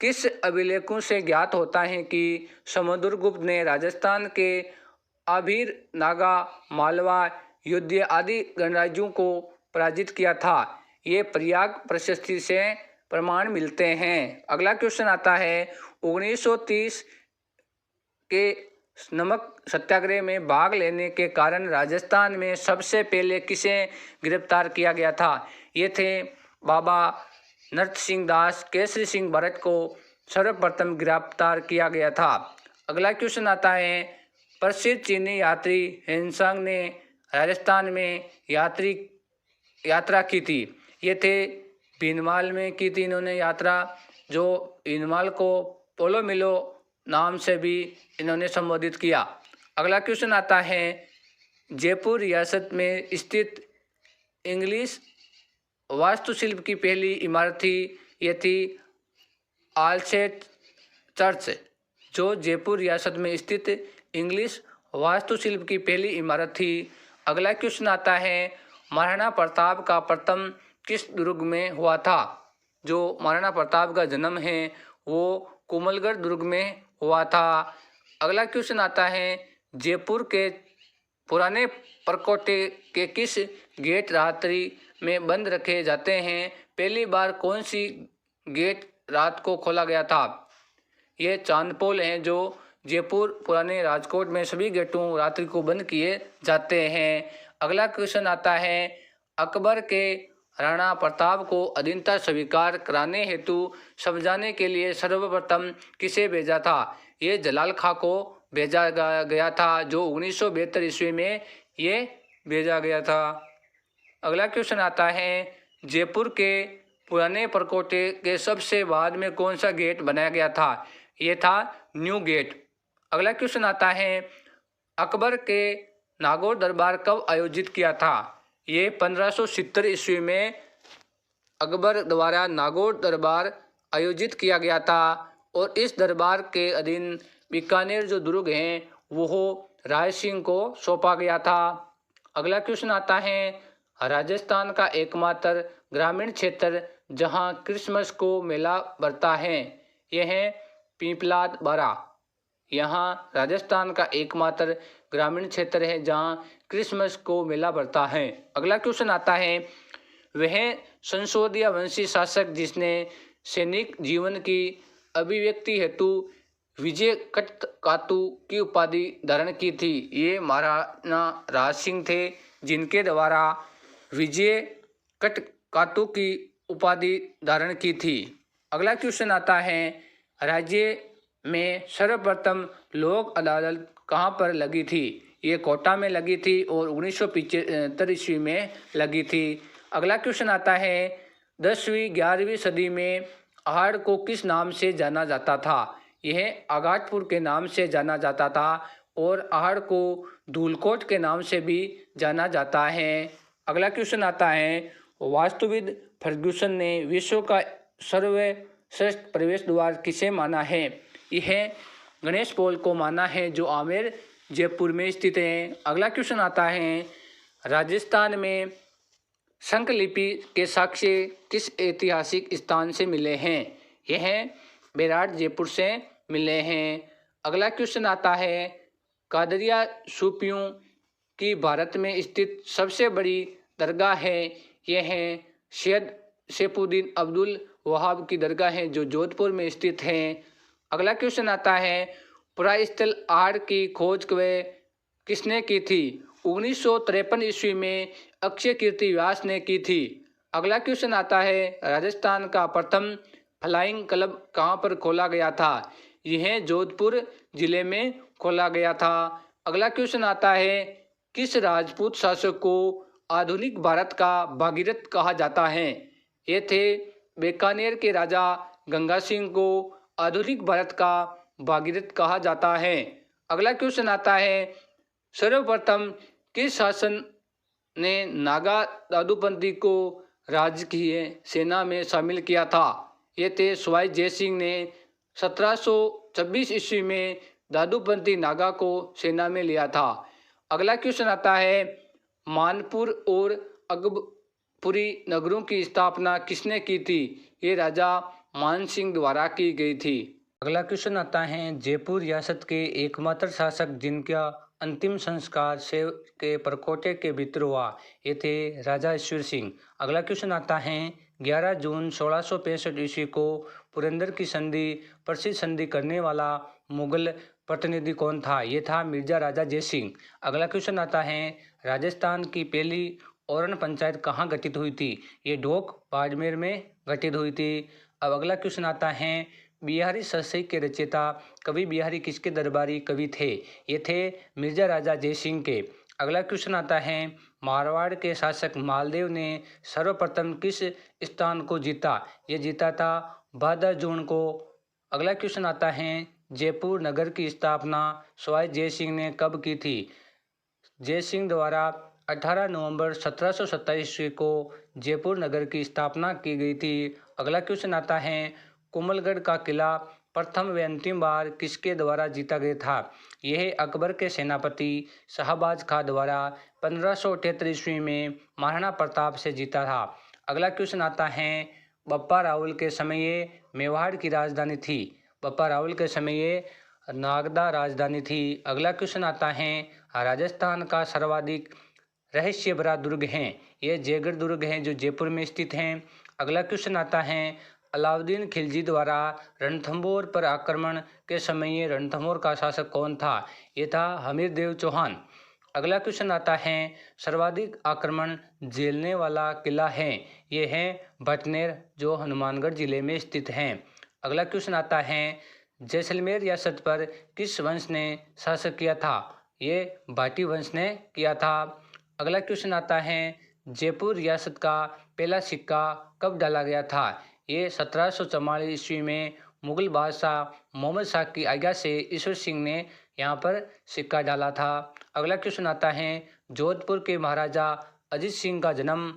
किस अभिलेखों से ज्ञात होता है कि समुद्रगुप्त ने राजस्थान के आभीर, नागा, मालवा, युद्ध आदि गणराज्यों को पराजित किया था? ये प्रयाग प्रशस्ति से प्रमाण मिलते हैं। अगला क्वेश्चन आता है, 1930 के नमक सत्याग्रह में भाग लेने के कारण राजस्थान में सबसे पहले किसे गिरफ्तार किया गया था? ये थे बाबा नरसिंह दास। केसरी सिंह भरत को सर्वप्रथम गिरफ्तार किया गया था। अगला क्वेश्चन आता है, प्रसिद्ध चीनी यात्री हेनसांग ने राजस्थान में यात्रा की थी। ये थे भीनमाल में की थी इन्होंने यात्रा, जो भीनमाल को पोलो मिलो नाम से भी इन्होंने संबोधित किया। अगला क्वेश्चन आता है, जयपुर रियासत में स्थित इंग्लिश वास्तुशिल्प की पहली इमारत थी, ये थी आलसेट चर्च, जो जयपुर रियासत में स्थित इंग्लिश वास्तुशिल्प की पहली इमारत थी। अगला क्वेश्चन आता है, महाराणा प्रताप का प्रथम किस दुर्ग में हुआ था? जो महाराणा प्रताप का जन्म है वो कोमलगढ़ दुर्ग में हुआ था। अगला क्वेश्चन आता है, जयपुर के पुराने परकोटे के किस गेट रात्रि में बंद रखे जाते हैं? पहली बार कौन सी गेट रात को खोला गया था? ये चांदपोल हैं, जो जयपुर पुराने राजकोट में सभी गेटों रात्रि को बंद किए जाते हैं। अगला क्वेश्चन आता है, अकबर के राणा प्रताप को अधीनता स्वीकार कराने हेतु समझाने के लिए सर्वप्रथम किसे भेजा था? ये जलाल खां को भेजा गया था, जो 1972 ईस्वी में ये भेजा गया था। अगला क्वेश्चन आता है, जयपुर के पुराने परकोटे के सबसे बाद में कौन सा गेट बनाया गया था? ये था न्यू गेट। अगला क्वेश्चन आता है, अकबर के नागौर दरबार कब आयोजित किया था? ये 1570 ईस्वी में अकबर द्वारा नागौर दरबार आयोजित किया गया था, और इस दरबार के अधीन बीकानेर जो दुर्ग हैं वो राय सिंह को सौंपा गया था। अगला क्वेश्चन आता है, राजस्थान का एकमात्र ग्रामीण क्षेत्र जहां क्रिसमस को मेला भरता है, यह है पीपलाद बारा। यहाँ राजस्थान का एकमात्र ग्रामीण क्षेत्र है जहां क्रिसमस को मेला भरता है। अगला क्वेश्चन आता है, वह संसदीय वंशी शासक जिसने सैनिक जीवन की अभिव्यक्ति हेतु विजय कटकातु की उपाधि धारण की थी? ये महाराणा राज सिंह थे, जिनके द्वारा विजय कटकातु की उपाधि धारण की थी। अगला क्वेश्चन आता है, राज्य में सर्वप्रथम लोक अदालत कहाँ पर लगी थी? ये कोटा में लगी थी और 1975 ईस्वी में लगी थी। अगला क्वेश्चन आता है, 10वीं 11वीं सदी में अहाड़ को किस नाम से जाना जाता था? यह आगाटपुर के नाम से जाना जाता था, और अहाड़ को धूलकोट के नाम से भी जाना जाता है। अगला क्वेश्चन आता है, वास्तुविद फर्ग्यूसन ने विश्व का सर्वश्रेष्ठ प्रवेश द्वार किसे माना है? यह गणेश पोल को माना है, जो आमेर जयपुर में स्थित है। अगला क्वेश्चन आता है, राजस्थान में शंखलिपि के साक्ष्य किस ऐतिहासिक स्थान से मिले हैं? यह बेराट जयपुर से मिले हैं। अगला क्वेश्चन आता है, कादरिया सूफियों की भारत में स्थित सबसे बड़ी दरगाह है, यह है सैयद सैफुद्दीन अब्दुल वहाब की दरगाह है, जो जोधपुर में स्थित है। अगला क्वेश्चन आता है, पुरास्थल आहड़ की खोज किसने की थी? 1953 ईस्वी में अक्षय कीर्ति व्यास ने की थी। अगला क्वेश्चन आता है, राजस्थान का प्रथम फ्लाइंग क्लब कहाँ पर खोला गया था? यह जोधपुर जिले में खोला गया था। अगला क्वेश्चन आता है, किस राजपूत शासक को आधुनिक भारत का भागीरथ कहा जाता है? ये थे बीकानेर के राजा गंगा सिंह को आधुनिक भारत का भागीरथ कहा जाता है। अगला क्वेश्चन आता है, सर्वप्रथम किस शासन ने नागा दादूपंथी को राजकीय सेना में शामिल किया था? ये थे सवाई जय सिंह ने 1726 ईस्वी में दादूपंथी नागा को सेना में लिया था। अगला क्वेश्चन आता है, मानपुर और अगबपुरी नगरों की स्थापना किसने की थी? ये राजा मान सिंह द्वारा की गई थी। अगला क्वेश्चन आता है, जयपुर रियासत के एकमात्र शासक जिनका अंतिम संस्कार सेव के परकोटे के भीतर हुआ, ये थे राजा ईश्वर सिंह। अगला क्वेश्चन आता है, 11 जून 1665 ईस्वी को पुरंदर की संधि प्रसिद्ध संधि करने वाला मुगल प्रतिनिधि कौन था? ये था मिर्जा राजा जय सिंह। अगला क्वेश्चन आता है, राजस्थान की पहली औरन पंचायत कहाँ गठित हुई थी? ये ढोक बाड़मेर में गठित हुई थी। अब अगला क्वेश्चन आता है, बिहारी सरसई के रचयिता कवि बिहारी किसके दरबारी कवि थे? ये थे मिर्जा राजा जयसिंह के। अगला क्वेश्चन आता है, मारवाड़ के शासक मालदेव ने सर्वप्रथम किस स्थान को जीता? ये जीता था 12 जून को। अगला क्वेश्चन आता है, जयपुर नगर की स्थापना सवाई जयसिंह ने कब की थी? जयसिंह द्वारा 18 नवंबर 1727 ईस्वी को जयपुर नगर की स्थापना की गई थी। अगला क्वेश्चन आता है, कोमलगढ़ का किला प्रथम व अंतिम बार किसके द्वारा जीता गया था? यह अकबर के सेनापति शाहबाज खां द्वारा 1578 ईस्वी में महाराणा प्रताप से जीता था। अगला क्वेश्चन आता है, बप्पा रावल के समय ये मेवाड़ की राजधानी थी। बप्पा रावल के समय ये नागदा राजधानी थी। अगला क्वेश्चन आता है, राजस्थान का सर्वाधिक रहस्य भरा दुर्ग है? ये जयगढ़ दुर्ग है जो जयपुर में स्थित हैं। अगला क्वेश्चन आता है, अलाउद्दीन खिलजी द्वारा रणथंभौर पर आक्रमण के समय ये रणथंभौर का शासक कौन था? ये था हमीर देव चौहान। अगला क्वेश्चन आता है, सर्वाधिक आक्रमण झेलने वाला किला है? ये है भटनेर जो हनुमानगढ़ जिले में स्थित हैं। अगला क्वेश्चन आता है, जैसलमेर रियासत पर किस वंश ने शासन किया था? ये भाटी वंश ने किया था। अगला क्वेश्चन आता है, जयपुर रियासत का पहला सिक्का कब डाला गया था? ये 1744 ईस्वी में मुगल बादशाह मोहम्मद शाह की आज्ञा से ईश्वर सिंह ने यहाँ पर सिक्का डाला था। अगला क्वेश्चन आता है, जोधपुर के महाराजा अजीत सिंह का जन्म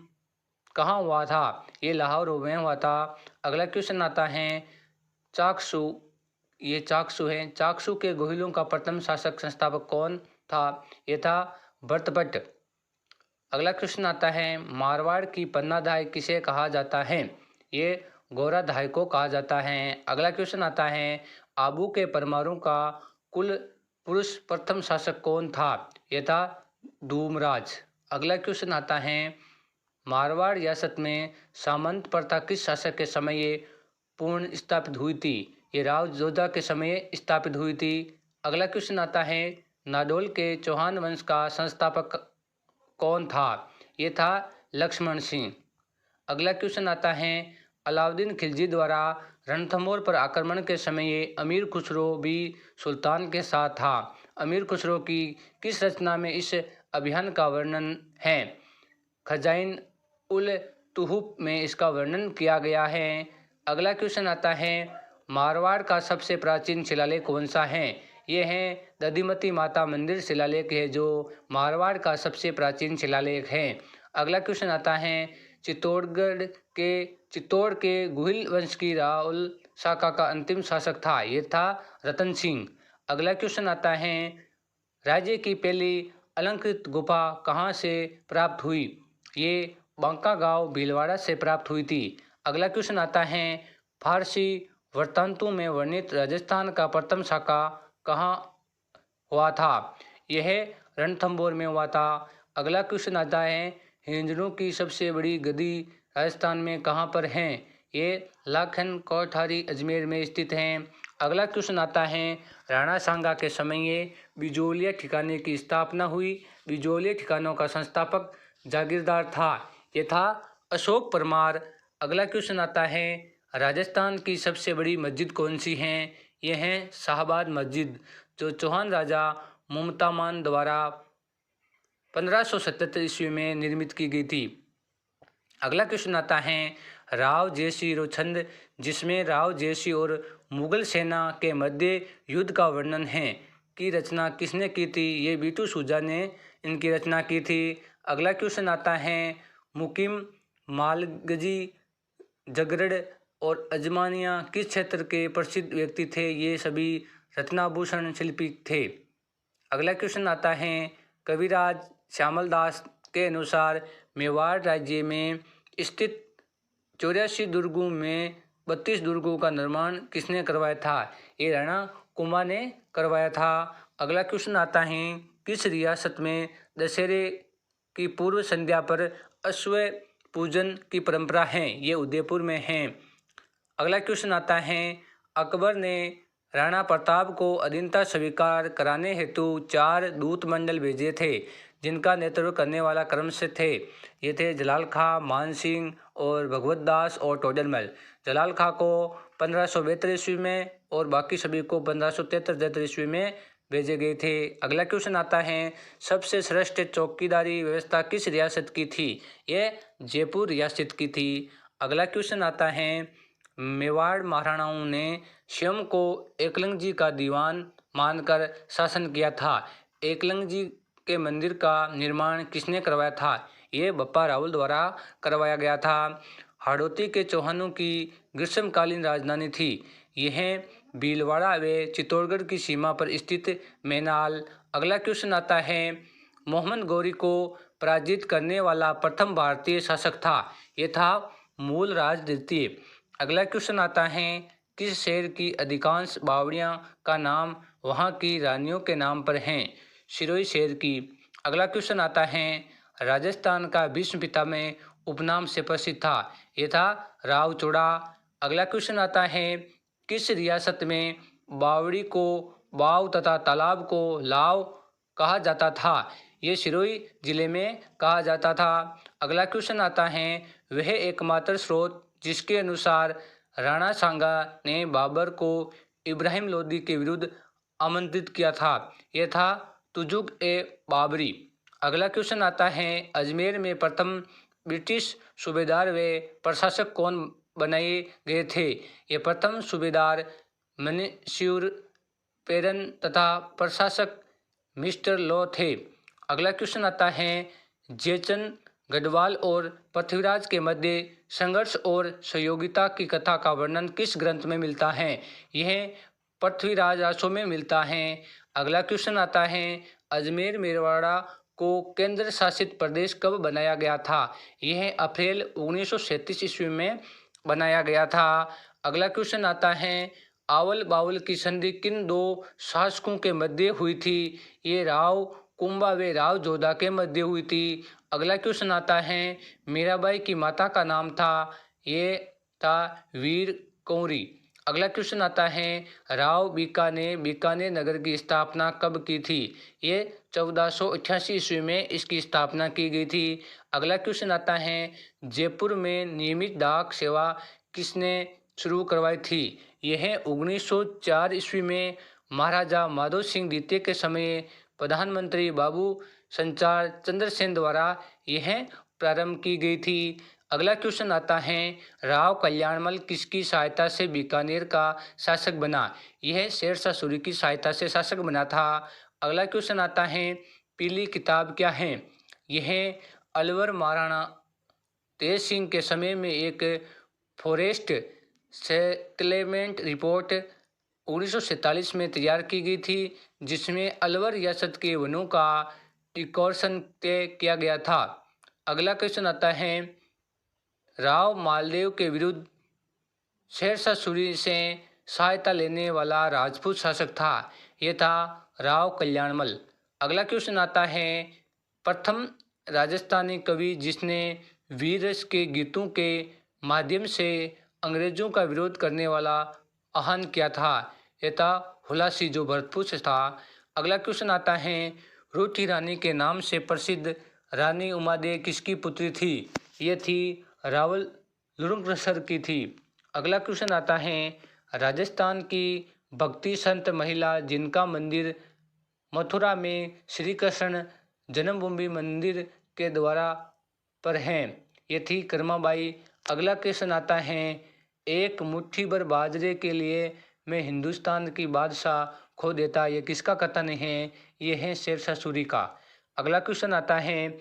कहाँ हुआ था? ये लाहौर में हुआ था। अगला क्वेश्चन आता है, चाकसू, ये चाकसू है, चाकसू के गोहिलों का प्रथम शासक संस्थापक कौन था? ये था भरतभट्ट। अगला क्वेश्चन आता है, मारवाड़ की पन्नाधाय किसे कहा जाता है? ये गोराधाय को कहा जाता है। अगला क्वेश्चन आता है, आबू के परमाणु का कुल पुरुष प्रथम शासक कौन था? ये था धूमराज। अगला क्वेश्चन आता है, मारवाड़ रियासत में सामंत प्रथा किस शासक के समय ये पूर्ण स्थापित हुई थी? ये राव जोधा के समय स्थापित हुई थी। अगला क्वेश्चन आता है, नाडोल के चौहान वंश का संस्थापक कौन था? ये था लक्ष्मण सिंह। अगला क्वेश्चन आता है, अलाउद्दीन खिलजी द्वारा रणथंभौर पर आक्रमण के समय ये अमीर खुसरो भी सुल्तान के साथ था। अमीर खुसरो की किस रचना में इस अभियान का वर्णन है? खजाइन उल तुहुफ में इसका वर्णन किया गया है। अगला क्वेश्चन आता है, मारवाड़ का सबसे प्राचीन शिलालेख कौन सा है? ये है दधिमती माता मंदिर शिलालेख है जो मारवाड़ का सबसे प्राचीन शिलालेख है। अगला क्वेश्चन आता है, चित्तौड़ के गुहिल वंश की राहुल शाखा का अंतिम शासक था? ये था रतन सिंह। अगला क्वेश्चन आता है, राज्य की पहली अलंकृत गुफा कहाँ से प्राप्त हुई? ये बांका गांव भीलवाड़ा से प्राप्त हुई थी। अगला क्वेश्चन आता है, फारसी वृत्तांतों में वर्णित राजस्थान का प्रथम शाखा कहाँ हुआ था? यह रणथंभौर में हुआ था। अगला क्वेश्चन आता है, हिंजड़ों की सबसे बड़ी गद्दी राजस्थान में कहाँ पर हैं? ये लाखन कोठारी अजमेर में स्थित हैं। अगला क्वेश्चन आता है, राणा सांगा के समय ये बिजोलिया ठिकाने की स्थापना हुई। बिजोलिया ठिकानों का संस्थापक जागीरदार था, ये था अशोक परमार। अगला क्वेश्चन आता है, राजस्थान की सबसे बड़ी मस्जिद कौन सी है? ये है शाहबाद मस्जिद जो चौहान राजा मुमतामान द्वारा 1577 ईस्वी में निर्मित की गई थी। अगला क्वेश्चन आता है, राव जयसिंह रोचंद जिसमें राव जयसिंह और मुगल सेना के मध्य युद्ध का वर्णन है की रचना किसने की थी? ये बीटू सूजा ने इनकी रचना की थी। अगला क्वेश्चन आता है, मुकिम, मालगजी, जगरड़ और अजमानिया किस क्षेत्र के प्रसिद्ध व्यक्ति थे? ये सभी रत्नाभूषण शिल्पी थे। अगला क्वेश्चन आता है, कविराज श्यामल दास के अनुसार मेवाड़ राज्य में स्थित 84 दुर्गों में 32 दुर्गों का निर्माण किसने करवाया था? ये राणा कुंभा ने करवाया था। अगला क्वेश्चन आता है, किस रियासत में दशहरे की पूर्व संध्या पर अश्व पूजन की परंपरा है? ये उदयपुर में है। अगला क्वेश्चन आता है, अकबर ने राणा प्रताप को अधीनता स्वीकार कराने हेतु 4 दूत मंडल भेजे थे जिनका नेतृत्व करने वाला क्रमश थे। ये थे जलाल खां, मान सिंह और भगवत दास और टोडरमल। जलाल खां को 1572 ईस्वी में और बाकी सभी को 1573 ईस्वी में भेजे गए थे। अगला क्वेश्चन आता है, सबसे श्रेष्ठ चौकीदारी व्यवस्था किस रियासत की थी? ये जयपुर रियासत की थी। अगला क्वेश्चन आता है, मेवाड़ महाराणाओं ने स्वयं को एकलिंग जी का दीवान मानकर शासन किया था। एकलिंग जी के मंदिर का निर्माण किसने करवाया था? ये बप्पा रावल द्वारा करवाया गया था। हाड़ौती के चौहानों की ग्रीष्मकालीन राजधानी थी। यह भीलवाड़ा व चित्तौड़गढ़ की सीमा पर स्थित मैनाल। अगला क्वेश्चन आता है, मोहम्मद गौरी को पराजित करने वाला प्रथम भारतीय शासक था? ये था मूलराज द्वितीय। अगला क्वेश्चन आता है, किस शहर की अधिकांश बावड़ियां का नाम वहां की रानियों के नाम पर हैं? सिरोही शहर की। अगला क्वेश्चन आता है, राजस्थान का भीष्म पितामह उपनाम से प्रसिद्ध था? ये था रावचोड़ा। अगला क्वेश्चन आता है, किस रियासत में बावड़ी को बाव तथा तालाब को लाव कहा जाता था? ये सिरोही जिले में कहा जाता था। अगला क्वेश्चन आता है, वह एकमात्र स्रोत जिसके अनुसार राणा सांगा ने बाबर को इब्राहिम लोदी के विरुद्ध आमंत्रित किया था? यह था तुजुक ए बाबरी। अगला क्वेश्चन आता है, अजमेर में प्रथम ब्रिटिश सूबेदार व प्रशासक कौन बनाए गए थे? ये प्रथम सूबेदार मन्सूर पेरन तथा प्रशासक मिस्टर लॉ थे। अगला क्वेश्चन आता है, जयचंद गढ़वाल और पृथ्वीराज के मध्य संघर्ष और सहयोगिता की कथा का वर्णन किस ग्रंथ में मिलता है? यह पृथ्वीराज आसो में मिलता है। अगला क्वेश्चन आता है, अजमेर मेवाड़ा को केंद्र शासित प्रदेश कब बनाया गया था? यह अप्रैल 1937 ईस्वी में बनाया गया था। अगला क्वेश्चन आता है, आवल बावल की संधि किन दो शासकों के मध्य हुई थी? ये राव कुंभा व राव जोधा के मध्य हुई थी। अगला क्वेश्चन आता है, मीराबाई की माता का नाम था? ये था वीर कंवरी। अगला क्वेश्चन आता है, राव बीका ने बीकानेर नगर की स्थापना कब की थी? ये 1488 ईस्वी में इसकी स्थापना की गई थी। अगला क्वेश्चन आता है, जयपुर में नियमित डाक सेवा किसने शुरू करवाई थी? यह 1904 ईस्वी में महाराजा माधो सिंह द्वितीय के समय प्रधानमंत्री बाबू संचार चंद्रसेन द्वारा यह प्रारंभ की गई थी। अगला क्वेश्चन आता है, राव कल्याणमल किसकी सहायता से बीकानेर का शासक बना? यह शेरशाह सूरी की सहायता से शासक बना था। अगला क्वेश्चन आता है, पीली किताब क्या है? यह अलवर महाराणा तेज सिंह के समय में एक फॉरेस्ट सेटलमेंट रिपोर्ट 1947 में तैयार की गई थी, जिसमें अलवर रियासत के वनों का डिक्लेरेशन तय किया गया था। अगला क्वेश्चन आता है, राव मालदेव के विरुद्ध शेरशाह सूरी से सहायता लेने वाला राजपूत शासक था? यह था राव कल्याणमल। अगला क्वेश्चन आता है, प्रथम राजस्थानी कवि जिसने वीर रस के गीतों के माध्यम से अंग्रेजों का विरोध करने वाला आह्वान किया था? यह था हुलासी, जो भरतपुर से था। अगला क्वेश्चन आता है, रूठी रानी के नाम से प्रसिद्ध रानी उमादेय किसकी पुत्री थी? ये थी रावल लुरंगसर की थी। अगला क्वेश्चन आता है, राजस्थान की भक्ति संत महिला जिनका मंदिर मथुरा में श्री कृष्ण जन्मभूमि मंदिर के द्वारा पर है, ये थी कर्माबाई। अगला क्वेश्चन आता है, एक मुट्ठी भर बाजरे के लिए मैं हिंदुस्तान की बादशाह खो देता, ये किसका कथन है? ये है शेरशाह सूरी का। अगला क्वेश्चन आता है,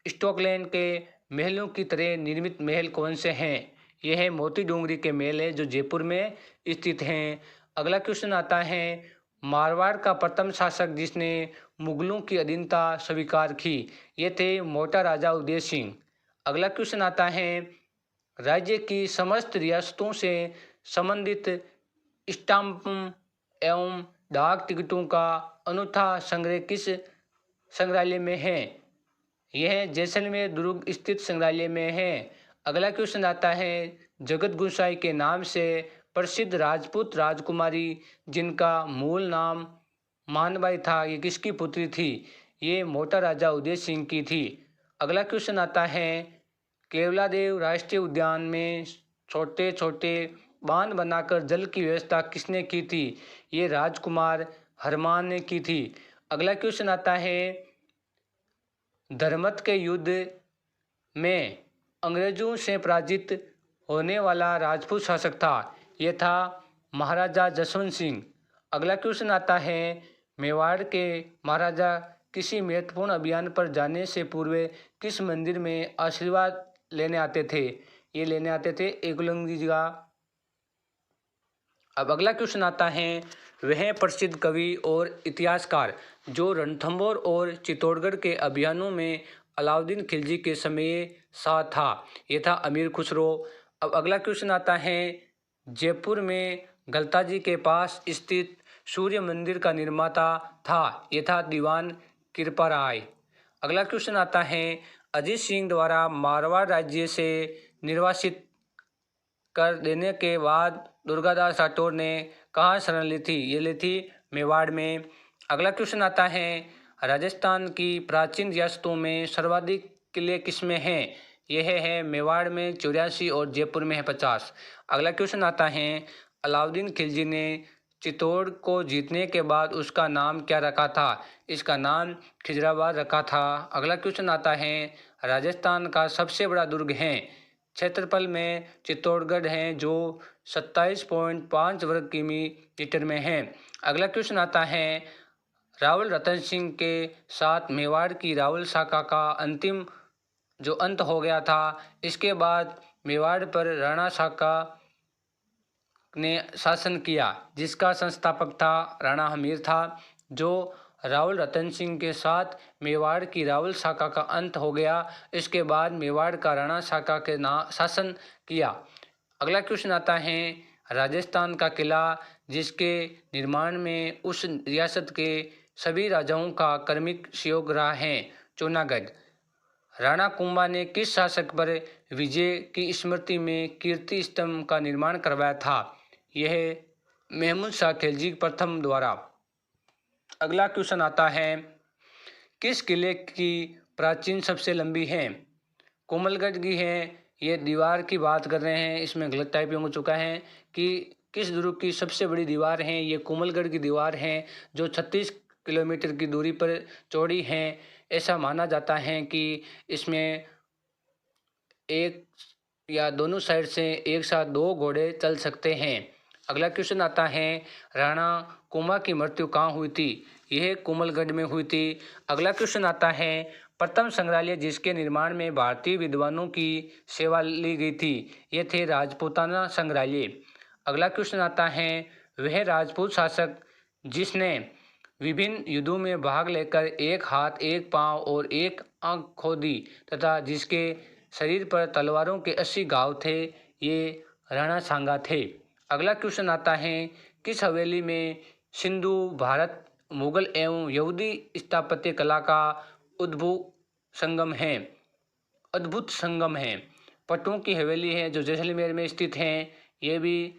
स्कॉटलैंड के महलों की तरह निर्मित महल कौन से हैं? यह है मोती डोंगरी के महल है, जो जयपुर में स्थित हैं। अगला क्वेश्चन आता है, मारवाड़ का प्रथम शासक जिसने मुगलों की अधीनता स्वीकार की? ये थे मोटा राजा उदय सिंह। अगला क्वेश्चन आता है, राज्य की समस्त रियासतों से संबंधित स्टाम्प एवं डाक टिकटों का अनूठा संग्रह किस संग्रहालय में है? यह जैसलमेर दुर्ग स्थित संग्रहालय में है। अगला क्वेश्चन आता है, जगत गोसाई के नाम से प्रसिद्ध राजपूत राजकुमारी जिनका मूल नाम मानबाई था, ये किसकी पुत्री थी? ये मोटा राजा उदय सिंह की थी। अगला क्वेश्चन आता है, केवलादेव राष्ट्रीय उद्यान में छोटे छोटे बांध बनाकर जल की व्यवस्था किसने की थी? ये राजकुमार हरमान ने की थी। अगला क्वेश्चन आता है, धर्मत के युद्ध में अंग्रेजों से पराजित होने वाला राजपूत शासक था। यह था महाराजा जसवंत सिंह। अगला क्वेश्चन आता है, मेवाड़ के महाराजा किसी महत्वपूर्ण अभियान पर जाने से पूर्व किस मंदिर में आशीर्वाद लेने आते थे? ये लेने आते थे एकलिंग जी का। अब अगला क्वेश्चन आता है, वह प्रसिद्ध कवि और इतिहासकार जो रणथंभौर और चित्तौड़गढ़ के अभियानों में अलाउद्दीन खिलजी के समय साथ था। यह था अमीर खुसरो। अब अगला क्वेश्चन आता है, जयपुर में गलता जी के पास स्थित सूर्य मंदिर का निर्माता था। यह था दीवान कृपा राय। अगला क्वेश्चन आता है, अजीत सिंह द्वारा मारवाड़ राज्य से निर्वासित कर देने के बाद दुर्गादास राठौर ने कहाँ शरण ली थी? ये ली थी मेवाड़ में। अगला क्वेश्चन आता है, राजस्थान की प्राचीन रियासतों में सर्वाधिक किले किसमें हैं? यह है मेवाड़ में 84 और जयपुर में है 50। अगला क्वेश्चन आता है, अलाउद्दीन खिलजी ने चित्तौड़ को जीतने के बाद उसका नाम क्या रखा था? इसका नाम खिजराबाद रखा था। अगला क्वेश्चन आता है, राजस्थान का सबसे बड़ा दुर्ग है क्षेत्रफल में चित्तौड़गढ़ है जो 27.5 वर्ग किलोमीटर में है। अगला क्वेश्चन आता है, रावल रतन सिंह के साथ मेवाड़ की रावल शाखा का अंतिम जो अंत हो गया था, इसके बाद मेवाड़ पर राणा शाखा ने शासन किया जिसका संस्थापक था राणा हमीर था। जो रावल रतन सिंह के साथ मेवाड़ की रावल शाखा का अंत हो गया, इसके बाद मेवाड़ का राणा शाखा के शासन किया। अगला क्वेश्चन आता है, राजस्थान का किला जिसके निर्माण में उस रियासत के सभी राजाओं का कर्मिक सहयोग रहा है, चूनागढ़। राणा कुंभा ने किस शासक पर विजय की स्मृति में कीर्ति स्तंभ का निर्माण करवाया था? यह महमूद शाह खिलजी प्रथम द्वारा। अगला क्वेश्चन आता है, किस किले की प्राचीन सबसे लंबी है? कोमलगढ़ की है। ये दीवार की बात कर रहे हैं, इसमें गलत टाइपिंग हो चुका है कि किस दुर्ग की सबसे बड़ी दीवार है। ये कोमलगढ़ की दीवार है जो 36 किलोमीटर की दूरी पर चौड़ी है। ऐसा माना जाता है कि इसमें एक या दोनों साइड से एक साथ 2 घोड़े चल सकते हैं। अगला क्वेश्चन आता है, राणा कुंभा की मृत्यु कहाँ हुई थी? यह कोमलगढ़ में हुई थी। अगला क्वेश्चन आता है, प्रथम संग्रहालय जिसके निर्माण में भारतीय विद्वानों की सेवा ली गई थी, ये थे राजपूताना संग्रहालय। अगला क्वेश्चन आता है, वह राजपूत शासक जिसने विभिन्न युद्धों में भाग लेकर एक हाथ, एक पांव और एक आंख खो दी तथा जिसके शरीर पर तलवारों के 80 घाव थे, ये राणा सांगा थे। अगला क्वेश्चन आता है, किस हवेली में सिंधु भारत मुगल एवं यहूदी स्थापत्य कला का अद्भुत संगम है? पट्टों की हवेली है जो जैसलमेर में स्थित है। ये भी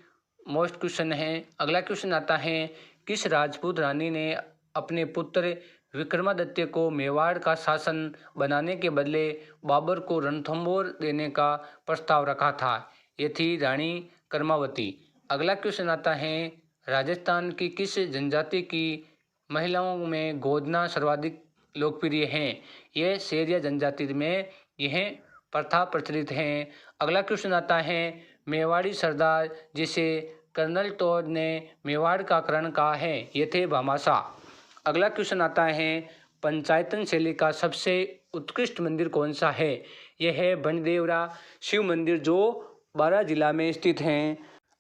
मोस्ट क्वेश्चन है। अगला क्वेश्चन आता है, किस राजपूत रानी ने अपने पुत्र विक्रमादित्य को मेवाड़ का शासन बनाने के बदले बाबर को रणथंभौर देने का प्रस्ताव रखा था? ये थी रानी कर्मावती। अगला क्वेश्चन आता है, राजस्थान की किस जनजाति की महिलाओं में गोदना सर्वाधिक लोकप्रिय है? ये सेरिया जनजाति में यह प्रथा प्रचलित है। अगला क्वेश्चन आता है, मेवाड़ी सरदार जिसे कर्नल टॉड ने मेवाड़ का करण कहा है, ये थे भामाशाह। अगला क्वेश्चन आता है, पंचायतन शैली का सबसे उत्कृष्ट मंदिर कौन सा है? यह है बनदेवरा शिव मंदिर जो बारां जिला में स्थित हैं।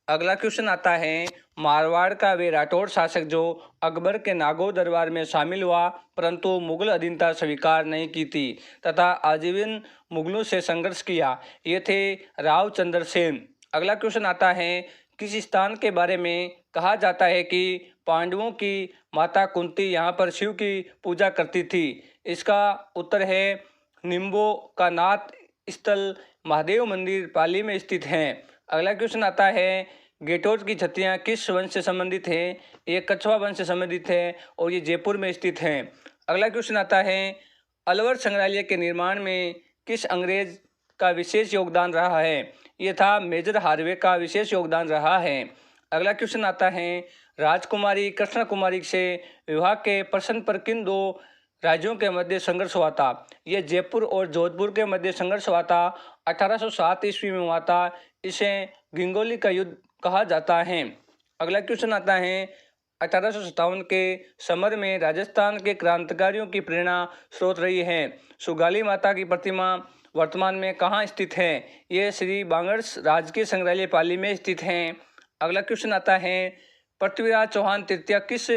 अगला क्वेश्चन आता है, मारवाड़ का वे राठौर शासक जो अकबर के नागौर दरबार में शामिल हुआ परंतु मुगल अधीनता स्वीकार नहीं की थी तथा आजीवन मुगलों से संघर्ष किया, ये थे राव चंद्र सेन। अगला क्वेश्चन आता है, किस स्थान के बारे में कहा जाता है कि पांडवों की माता कुंती यहाँ पर शिव की पूजा करती थी? इसका उत्तर है निम्बो का नाथ स्थल महादेव मंदिर पाली में स्थित हैं। अगला क्वेश्चन आता है, गेटोर की छत्रियाँ किस वंश से संबंधित है? ये कछवा वंश से संबंधित है और ये जयपुर में स्थित हैं। अगला क्वेश्चन आता है, अलवर संग्रहालय के निर्माण में किस अंग्रेज का विशेष योगदान रहा है? ये था मेजर हार्वे का विशेष योगदान रहा है। अगला क्वेश्चन आता है, राजकुमारी कृष्ण कुमारी से विवाह के प्रश्न पर किन दो राज्यों के मध्य संघर्ष हुआ था? ये जयपुर और जोधपुर के मध्य संघर्ष हुआ था। 1807 ईस्वी में हुआ था। इसे गिंगोली का युद्ध कहा जाता है। अगला क्वेश्चन आता है, 1857 के समर में राजस्थान के क्रांतिकारियों की प्रेरणा स्रोत रही है। सुगाली माता की प्रतिमा वर्तमान में कहाँ स्थित है? ये श्री बांगर्स राजकीय संग्रहालय पाली में स्थित है। अगला क्वेश्चन आता है, पृथ्वीराज चौहान तृतीय किस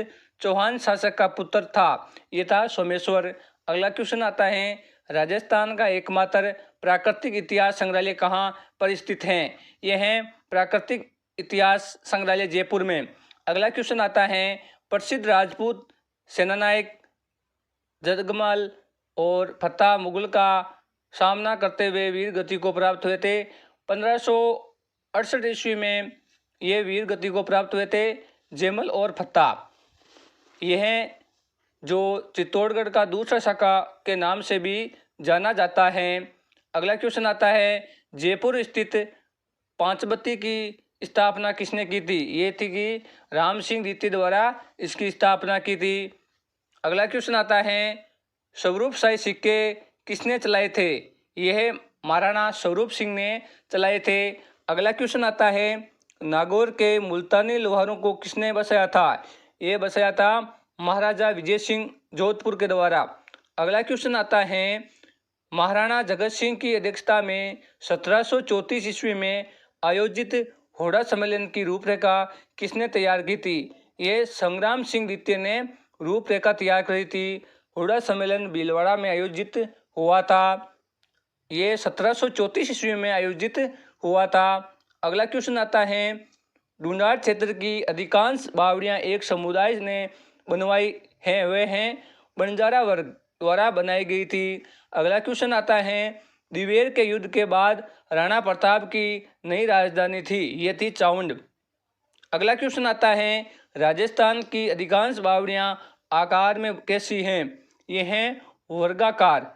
चौहान शासक का पुत्र था? ये था सोमेश्वर। अगला क्वेश्चन आता है, राजस्थान का एकमात्र प्राकृतिक इतिहास संग्रहालय कहाँ पर स्थित है? यह है प्राकृतिक इतिहास संग्रहालय जयपुर में। अगला क्वेश्चन आता है, प्रसिद्ध राजपूत सेनानायक जगमाल और फतेह मुगल का सामना करते हुए वीर गति को प्राप्त हुए थे। 1568 ईस्वी में ये वीर गति को प्राप्त हुए थे जयमल और फतेह। यह जो चित्तौड़गढ़ का दूसरा शाखा के नाम से भी जाना जाता है। अगला क्वेश्चन आता है, जयपुर स्थित पांचबत्ती की स्थापना किसने की थी? ये थी कि राम सिंह द्वितीय द्वारा इसकी स्थापना की थी। अगला क्वेश्चन आता है, स्वरूपशाही सिक्के किसने चलाए थे? यह महाराणा स्वरूप सिंह ने चलाए थे। अगला क्वेश्चन आता है, नागौर के मुल्तानी लोहारों को किसने बसाया था? ये बसाया था महाराजा विजय सिंह जोधपुर के द्वारा। अगला क्वेश्चन आता है, महाराणा जगत सिंह की अध्यक्षता में 1734 ईस्वी में आयोजित होड़ा सम्मेलन की रूपरेखा किसने तैयार की थी? ये संग्राम सिंह द्वितीय ने रूपरेखा तैयार करी थी। होड़ा सम्मेलन भीलवाड़ा में आयोजित हुआ था। ये 1734 ईस्वी में आयोजित हुआ था। अगला क्वेश्चन आता है, डूंडार क्षेत्र की अधिकांश बावड़ियां एक समुदाय ने बनवाई हैं, वे हैं बंजारा वर्ग द्वारा बनाई गई थी। अगला क्वेश्चन आता है, दिवेर के युद्ध के बाद राणा प्रताप की नई राजधानी थी, ये थी चाउंड। अगला क्वेश्चन आता है, राजस्थान की अधिकांश बावड़ियां आकार में कैसी हैं? ये हैं वर्गाकार,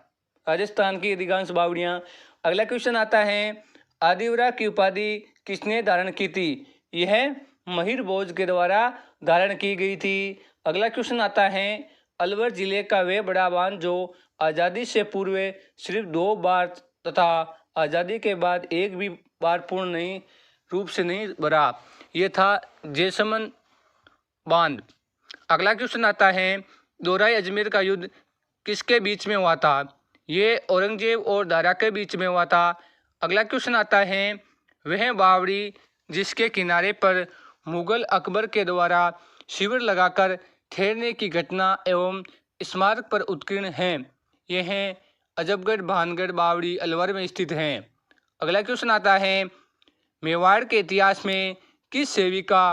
राजस्थान की अधिकांश बावड़ियां। अगला क्वेश्चन आता है, आदिवरा की उपाधि किसने धारण की थी? यह महिर भोज के द्वारा धारण की गई थी। अगला क्वेश्चन आता है, अलवर जिले का वे बड़ा बांध जो आज़ादी से पूर्व सिर्फ 2 बार तथा आज़ादी के बाद एक भी बार पूर्ण नहीं रूप से नहीं भरा, ये था जैसमंद बांध। अगला क्वेश्चन आता है, दोराई अजमेर का युद्ध किसके बीच में हुआ था? ये औरंगजेब और दारा के बीच में हुआ था। अगला क्वेश्चन आता है, वह बावड़ी जिसके किनारे पर मुगल अकबर के द्वारा शिविर लगाकर ठहरने की घटना एवं स्मारक पर उत्कीर्ण हैं, यह हैं अजबगढ़ भानगढ़ बावड़ी अलवर में स्थित हैं। अगला क्वेश्चन आता है, मेवाड़ के इतिहास में किस सेविका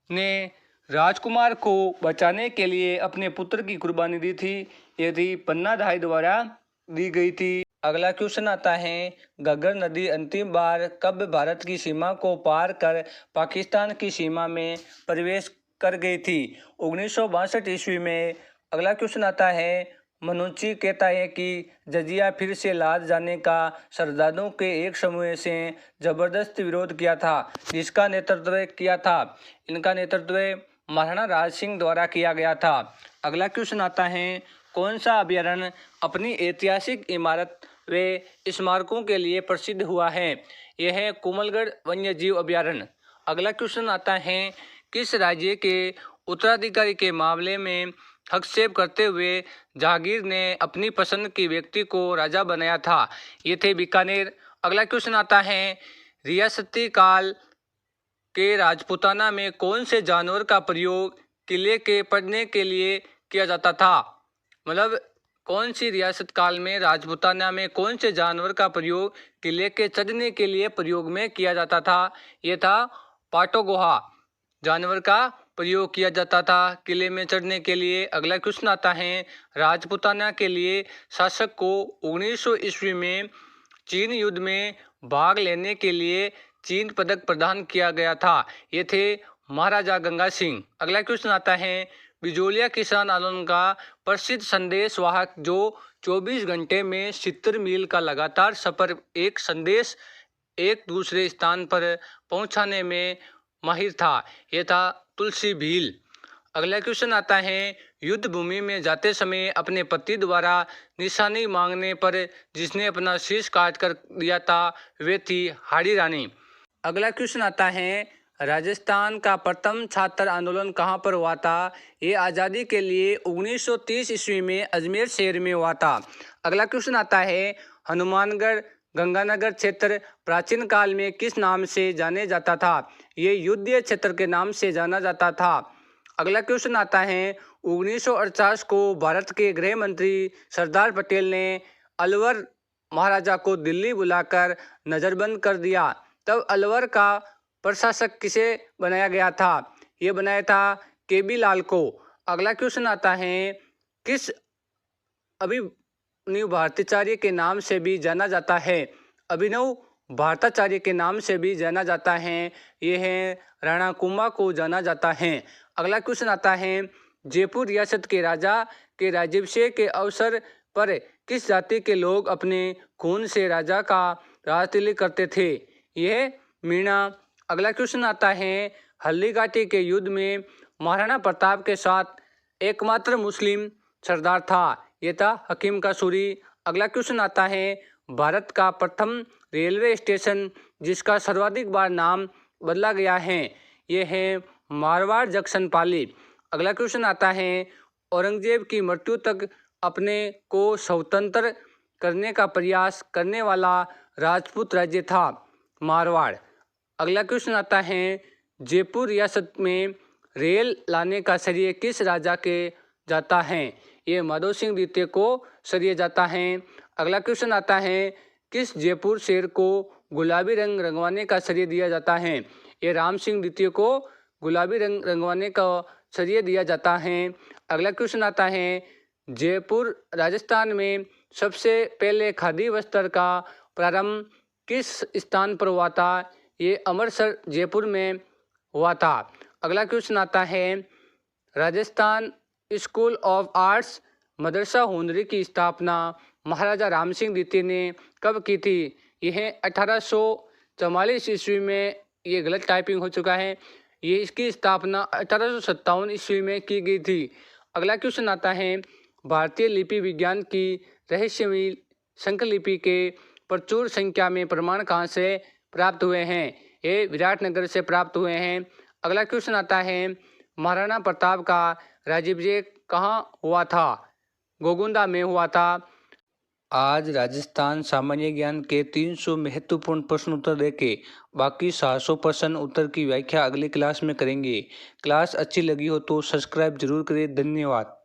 ने राजकुमार को बचाने के लिए अपने पुत्र की कुर्बानी दी थी? ये थी पन्ना धाई द्वारा दी गई थी। अगला क्वेश्चन आता है, घग्गर नदी अंतिम बार कब भारत की सीमा को पार कर पाकिस्तान की सीमा में प्रवेश कर गई थी? 1962 ईस्वी में। अगला क्वेश्चन आता है, मनुची कहता है कि जजिया फिर से लाद जाने का श्रद्धालुओं के एक समूह से जबरदस्त विरोध किया था, जिसका नेतृत्व किया था? इनका नेतृत्व महाराणा राज सिंह द्वारा किया गया था। अगला क्वेश्चन आता है, कौन सा अभयारण्य अपनी ऐतिहासिक इमारत व स्मारकों के लिए प्रसिद्ध हुआ है? यह है कोमलगढ़ वन्य जीव अभयारण्य। अगला क्वेश्चन आता है, किस राज्य के उत्तराधिकारी के मामले में हस्तक्षेप करते हुए जहांगीर ने अपनी पसंद की व्यक्ति को राजा बनाया था? ये थे बीकानेर। अगला क्वेश्चन आता है, रियासती काल के राजपूताना में कौन से जानवर का प्रयोग किले के पढ़ने के लिए किया जाता था? मतलब कौन सी रियासत काल में राजपूताना में कौन से जानवर का प्रयोग किले के चढ़ने के लिए प्रयोग में किया जाता था? ये था पाटोगोहा जानवर का प्रयोग किया जाता था किले में चढ़ने के लिए। अगला क्वेश्चन आता है, राजपूताना के लिए शासक को 1900 ईस्वी में चीन युद्ध में भाग लेने के लिए चीन पदक प्रदान किया गया था, ये थे महाराजा गंगा सिंह। अगला क्वेश्चन आता है, बिजोलिया किसान आंदोलन का प्रसिद्ध संदेश वाहक जो 24 घंटे में 70 मील का लगातार सफर एक संदेश एक दूसरे स्थान पर पहुंचाने में माहिर था। यह था तुलसी भील। अगला क्वेश्चन आता है, युद्ध भूमि में जाते समय अपने पति द्वारा निशानी मांगने पर जिसने अपना शीश काट कर दिया था वे थी हाड़ी रानी। अगला क्वेश्चन आता है, राजस्थान का प्रथम छात्र आंदोलन कहाँ पर हुआ था? ये आज़ादी के लिए 1930 ईस्वी में अजमेर शहर में हुआ था। अगला क्वेश्चन आता है, हनुमानगढ़ गंगानगर क्षेत्र प्राचीन काल में किस नाम से जाने जाता था? ये युद्धीय क्षेत्र के नाम से जाना जाता था। अगला क्वेश्चन आता है, 1948 को भारत के गृह मंत्री सरदार पटेल ने अलवर महाराजा को दिल्ली बुलाकर नज़रबंद कर दिया। तब अलवर का प्रशासक किसे बनाया गया था? ये बनाया था केबी लाल को। अगला क्वेश्चन आता है, किस अभिनव भारताचार्य के नाम से भी जाना जाता है? अभिनव भारताचार्य के नाम से भी जाना जाता है। ये है राणा कुंभा को जाना जाता है। अगला क्वेश्चन आता है, जयपुर रियासत के राजा के राज्याभिषेक के अवसर पर किस जाति के लोग अपने खून से राजा का राजतिलक करते थे? यह मीणा। अगला क्वेश्चन आता है, हल्दीघाटी के युद्ध में महाराणा प्रताप के साथ एकमात्र मुस्लिम सरदार था। यह था हकीम का सूरी। अगला क्वेश्चन आता है, भारत का प्रथम रेलवे स्टेशन जिसका सर्वाधिक बार नाम बदला गया है, यह है मारवाड़ जंक्शन पाली। अगला क्वेश्चन आता है, औरंगजेब की मृत्यु तक अपने को स्वतंत्र करने का प्रयास करने वाला राजपूत राज्य था मारवाड़। अगला क्वेश्चन आता है, जयपुर रियासत में रेल लाने का श्रेय किस राजा के जाता है? ये माधव सिंह द्वितीय को श्रेय जाता है। अगला क्वेश्चन आता है, किस जयपुर शहर को गुलाबी रंग रंगवाने का श्रेय दिया जाता है? ये राम सिंह द्वितीय को गुलाबी रंग रंगवाने का श्रेय दिया जाता है। अगला क्वेश्चन आता है, जयपुर राजस्थान में सबसे पहले खादी वस्त्र का प्रारंभ किस स्थान पर हुआ था? ये अमृतसर जयपुर में हुआ था। अगला क्वेश्चन आता है, राजस्थान स्कूल ऑफ आर्ट्स मदरसा हुनरी की स्थापना महाराजा राम सिंह द्वितीय ने कब की थी? यह 1844 ईस्वी में। ये गलत टाइपिंग हो चुका है। ये इसकी स्थापना 1857 ईस्वी में की गई थी। अगला क्वेश्चन आता है, भारतीय लिपि विज्ञान की रहस्यमयी संकलिपि के प्रचुर संख्या में प्रमाण कहाँ से प्राप्त हुए हैं? ये विराटनगर से प्राप्त हुए हैं। अगला क्वेश्चन आता है, महाराणा प्रताप का राज्याभिषेक कहाँ हुआ था? गोगुंदा में हुआ था। आज राजस्थान सामान्य ज्ञान के 300 महत्वपूर्ण प्रश्न उत्तर देके बाकी 700 प्रश्न उत्तर की व्याख्या अगली क्लास में करेंगे। क्लास अच्छी लगी हो तो सब्सक्राइब जरूर करें। धन्यवाद।